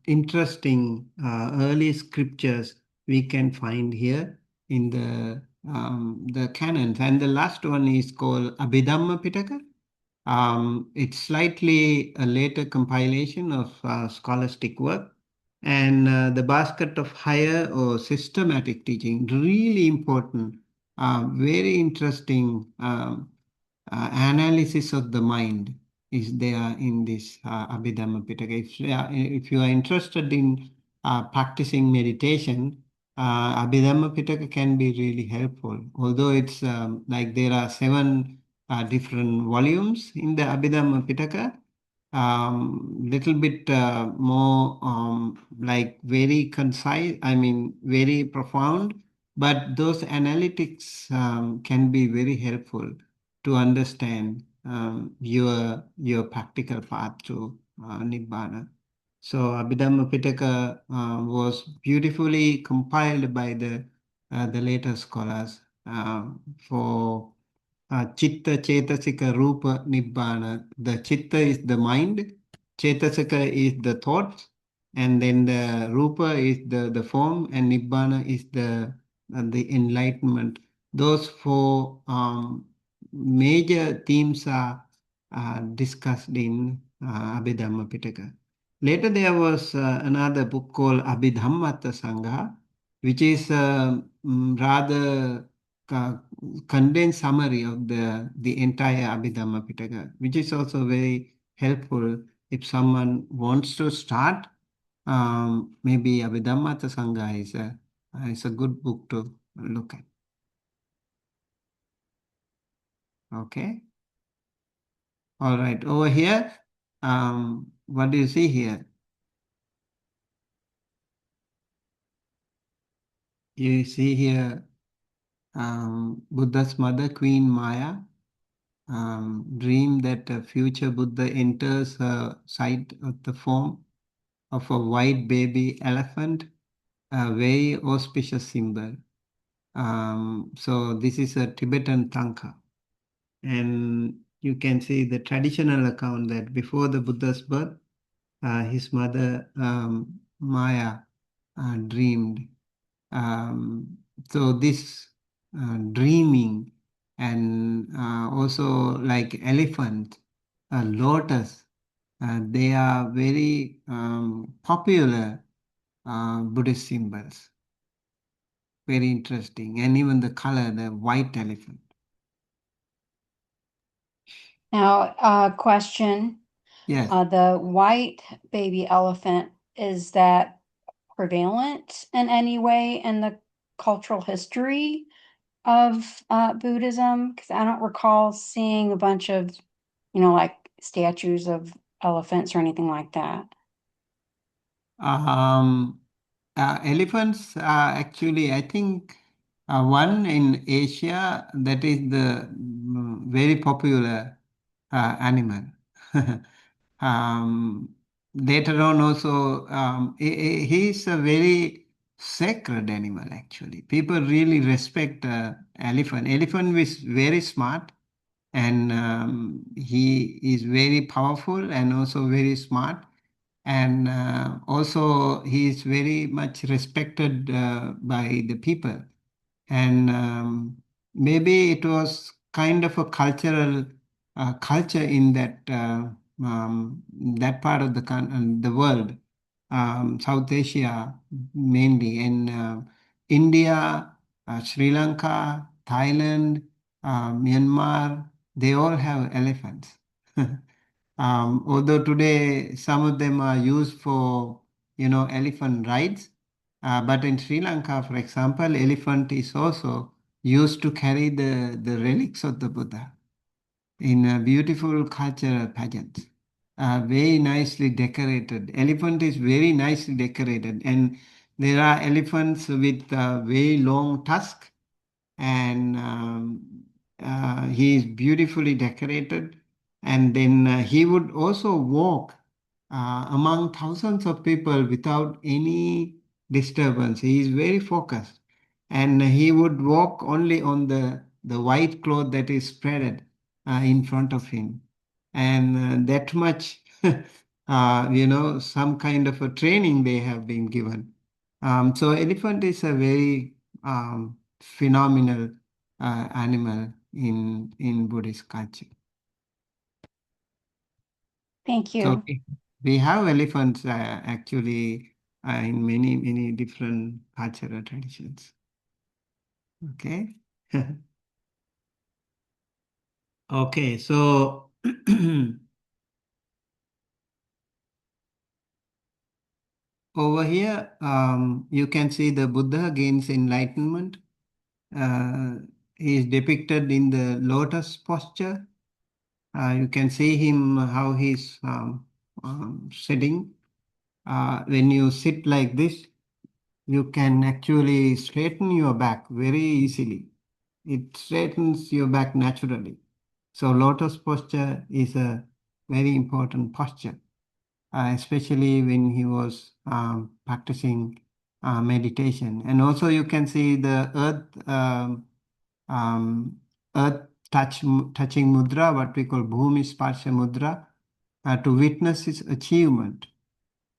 interesting early scriptures we can find here in the canons. And the last one is called Abhidhamma Pitaka. It's slightly a later compilation of scholastic work. And the basket of higher or systematic teaching, really important, very interesting analysis of the mind is there in this Abhidhamma Pitaka. If you are interested in practicing meditation, Abhidhamma Pitaka can be really helpful. Although it's like there are 7 different volumes in the Abhidhamma Pitaka, little bit more like very concise, I mean, very profound, but those analytics can be very helpful to understand your practical path to Nibbana. So Abhidhamma Pitaka was beautifully compiled by the later scholars for Chitta, Chetasika, Rupa, Nibbana. The Chitta is the mind, Chetasika is the thoughts, and then the Rupa is the form, and Nibbana is the enlightenment. Those 4 major themes are discussed in Abhidhamma Pitaka. Later, there was another book called Abhidhammata Sangha, which is rather condensed summary of the entire Abhidhamma Pitaka, which is also very helpful if someone wants to start. Maybe Abhidhammata Sangha is a good book to look at. Okay. All right. Over here, what do you see here? You see here Buddha's mother, Queen Maya, dream that a future Buddha enters a sight of the form of a white baby elephant, a very auspicious symbol. So this is a Tibetan tanka. And you can see the traditional account that before the Buddha's birth, his mother Maya dreamed. So this dreaming and also like elephant, lotus, they are very popular Buddhist symbols. Very interesting. And even the color, the white elephant. Now, question. Yes. The white baby elephant, is that prevalent in any way in the cultural history of Buddhism? Because I don't recall seeing a bunch of, like statues of elephants or anything like that. Elephants are actually, I think, one in Asia that is the very popular animal. um, Later on, also, he is a very sacred animal. Actually, people really respect elephant. Elephant is very smart, and he is very powerful and also very smart, and also he is very much respected by the people. And maybe it was kind of a cultural culture in that part of the world, South Asia mainly, and India, Sri Lanka, Thailand, Myanmar, they all have elephants. Although today some of them are used for, elephant rides, but in Sri Lanka, for example, elephant is also used to carry the relics of the Buddha in a beautiful cultural pageant. Very nicely decorated. Elephant is very nicely decorated, and there are elephants with very long tusk, and he is beautifully decorated. And then he would also walk among thousands of people without any disturbance. He is very focused, and he would walk only on the white cloth that is spread in front of him, and that much, some kind of a training they have been given. So elephant is a very phenomenal animal in Buddhist culture. Thank So you. we have elephants actually in many different cultural traditions. Okay. Okay, so over here you can see the Buddha gains enlightenment. He is depicted in the lotus posture. You can see him how he's sitting. When you sit like this, you can actually straighten your back very easily. It straightens your back naturally. So lotus posture is a very important posture, especially when he was practicing meditation. And also you can see the um, earth touching mudra, what we call bhumi sparsha mudra, to witness his achievement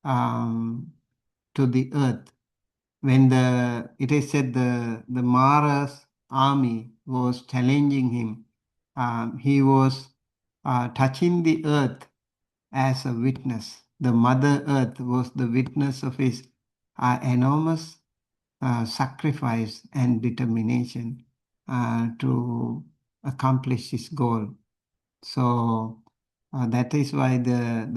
to the earth. When it is said the Mara's army was challenging him, he was touching the earth as a witness. The Mother Earth was the witness of his enormous sacrifice and determination to accomplish his goal. So that is why the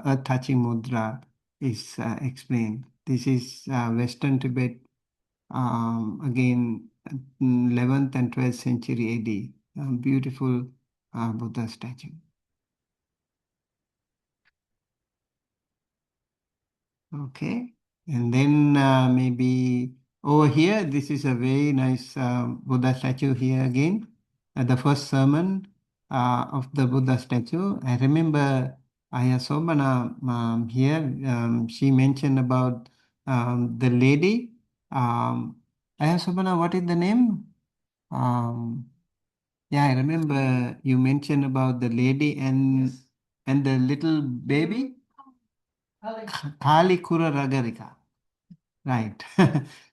earth touching mudra is explained. This is Western Tibet, again, 11th and 12th century AD. Beautiful Buddha statue. Okay, and then maybe over here, this is a very nice Buddha statue here again. The first sermon, of the Buddha statue. I remember Ayasobana here, she mentioned about the lady. Ayasobana, what is the name? Um, yeah, I remember you mentioned about the lady and the little baby. Kali Kura Ragarika. Right.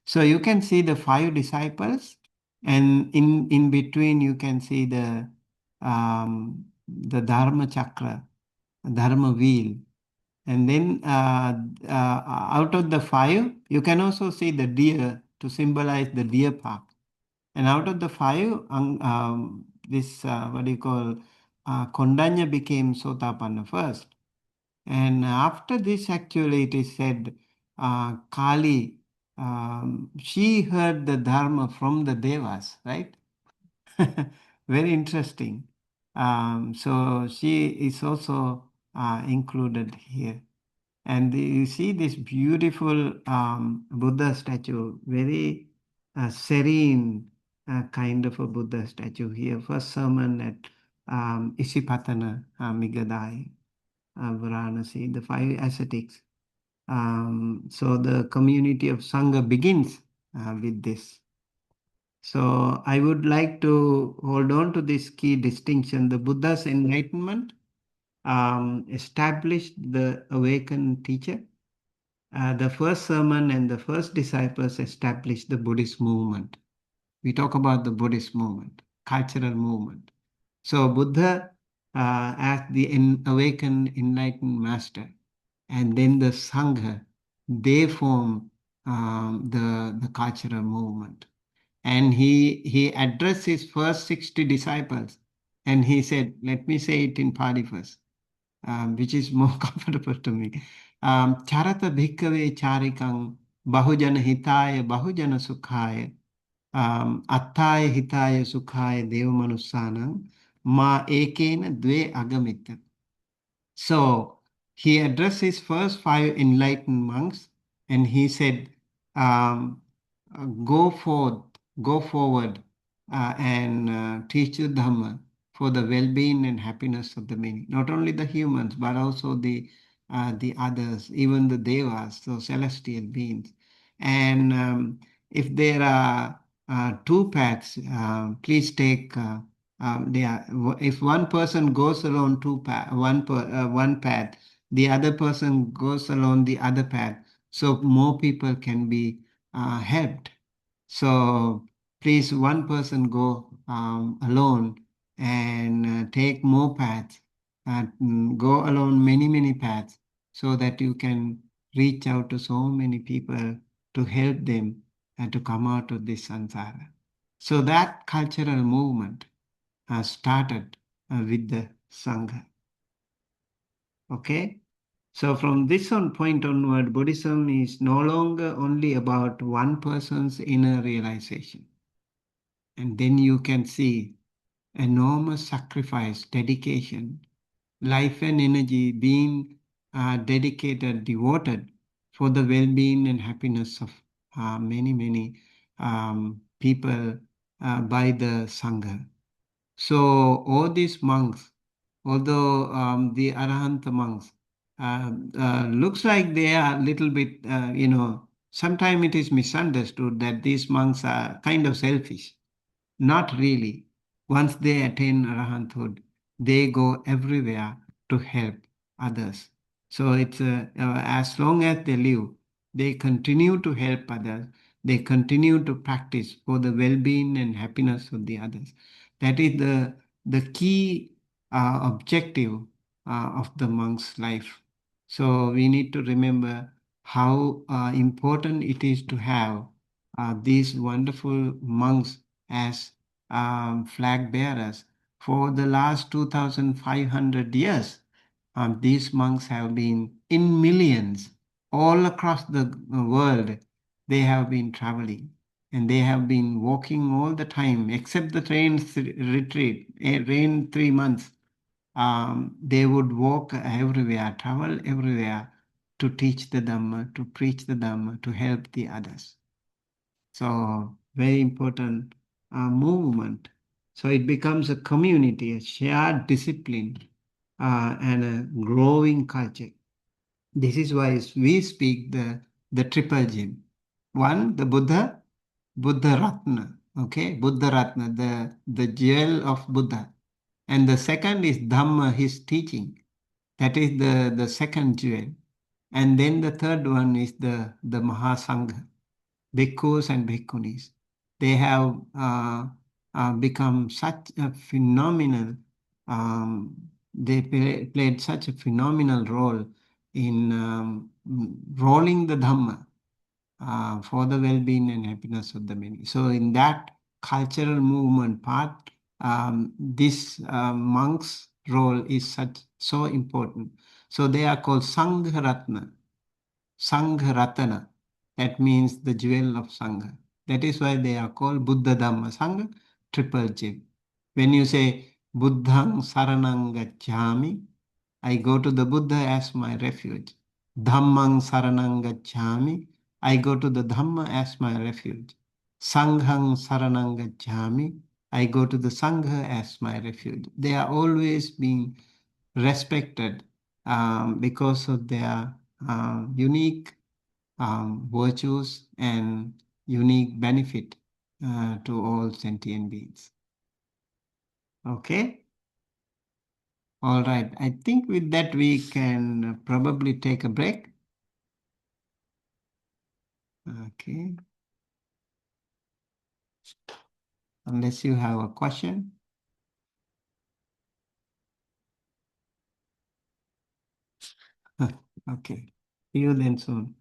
So you can see the five disciples, and in between you can see the Dharma chakra, Dharma wheel. And then out of the five, you can also see the deer to symbolize the deer park. And out of the five, this what do you call Kondanya became Sotapanna first. And after this, actually, it is said Kali, she heard the Dharma from the Devas, right? Very interesting. So she is also included here. And you see this beautiful Buddha statue, very serene kind of a Buddha statue here. First sermon at Isipatana Migadai. Varanasi, the five ascetics. So the community of Sangha begins with this. So I would like to hold on to this key distinction. The Buddha's enlightenment established the awakened teacher. The first sermon and the first disciples established the Buddhist movement. We talk about the Buddhist movement, cultural movement. So Buddha as the awakened enlightened master, and then the Sangha, they form the cultural movement. And he addressed his first 60 disciples, and he said, let me say it in Pali first, which is more comfortable to me. Charata bhikkhave charikang bahujana hitaya bahujana sukhaya attaya hitaya sukhaya devamanusanam ma ekena dve agamita. So he addressed his first five enlightened monks, and he said, um, go forth, go forward, and teach the Dhamma for the well-being and happiness of the many. Not only the humans, but also the others, even the devas, so celestial beings. And if there are two paths, please take if one person goes along one path, the other person goes along the other path, so more people can be helped. So please, one person go alone and take more paths, go along many paths, so that you can reach out to so many people to help them and to come out of this samsara. So that cultural movement started with the Sangha. Okay? So from this point onward, Buddhism is no longer only about one person's inner realization. And then you can see enormous sacrifice, dedication, life and energy being dedicated, devoted for the well-being and happiness of many people by the Sangha. So all these monks, although the Arahant monks, looks like they are a little bit, sometimes it is misunderstood that these monks are kind of selfish. Not really. Once they attain arahanthood, they go everywhere to help others. So it's as long as they live, they continue to help others. They continue to practice for the well-being and happiness of the others. That is the key objective of the monk's life. So we need to remember how important it is to have these wonderful monks as flag bearers. For the last 2,500 years, these monks have been in millions all across the world. They have been traveling and they have been walking all the time, except the rain retreat, rain 3 months. They would walk everywhere, travel everywhere to teach the Dhamma, to preach the Dhamma, to help the others. So very important movement. So it becomes a community, a shared discipline, and a growing culture. This is why we speak the triple gem. One, the Buddha Ratna, okay, Buddha Ratna, the jewel of Buddha. And the second is Dhamma, his teaching. That is the second jewel. And then the third one is the Mahasangha, bhikkhus and bhikkhunis. They have become such a phenomenal, played such a phenomenal role in rolling the Dhamma for the well-being and happiness of the many. So in that cultural movement part, this monk's role is so important. So they are called Sangha Ratna, Sangha Ratana. That means the jewel of Sangha. That is why they are called Buddha Dhamma Sangha, triple gem. When you say Buddhang Saranang Gacchami, I go to the Buddha as my refuge. Dhammang Saranang Gacchami, I go to the Dhamma as my refuge. Sanghang Saranang Gacchami, I go to the Sangha as my refuge. They are always being respected because of their unique virtues and unique benefit to all sentient beings. Okay? All right. I think with that we can probably take a break. Okay. Unless you have a question. Okay. See you then soon.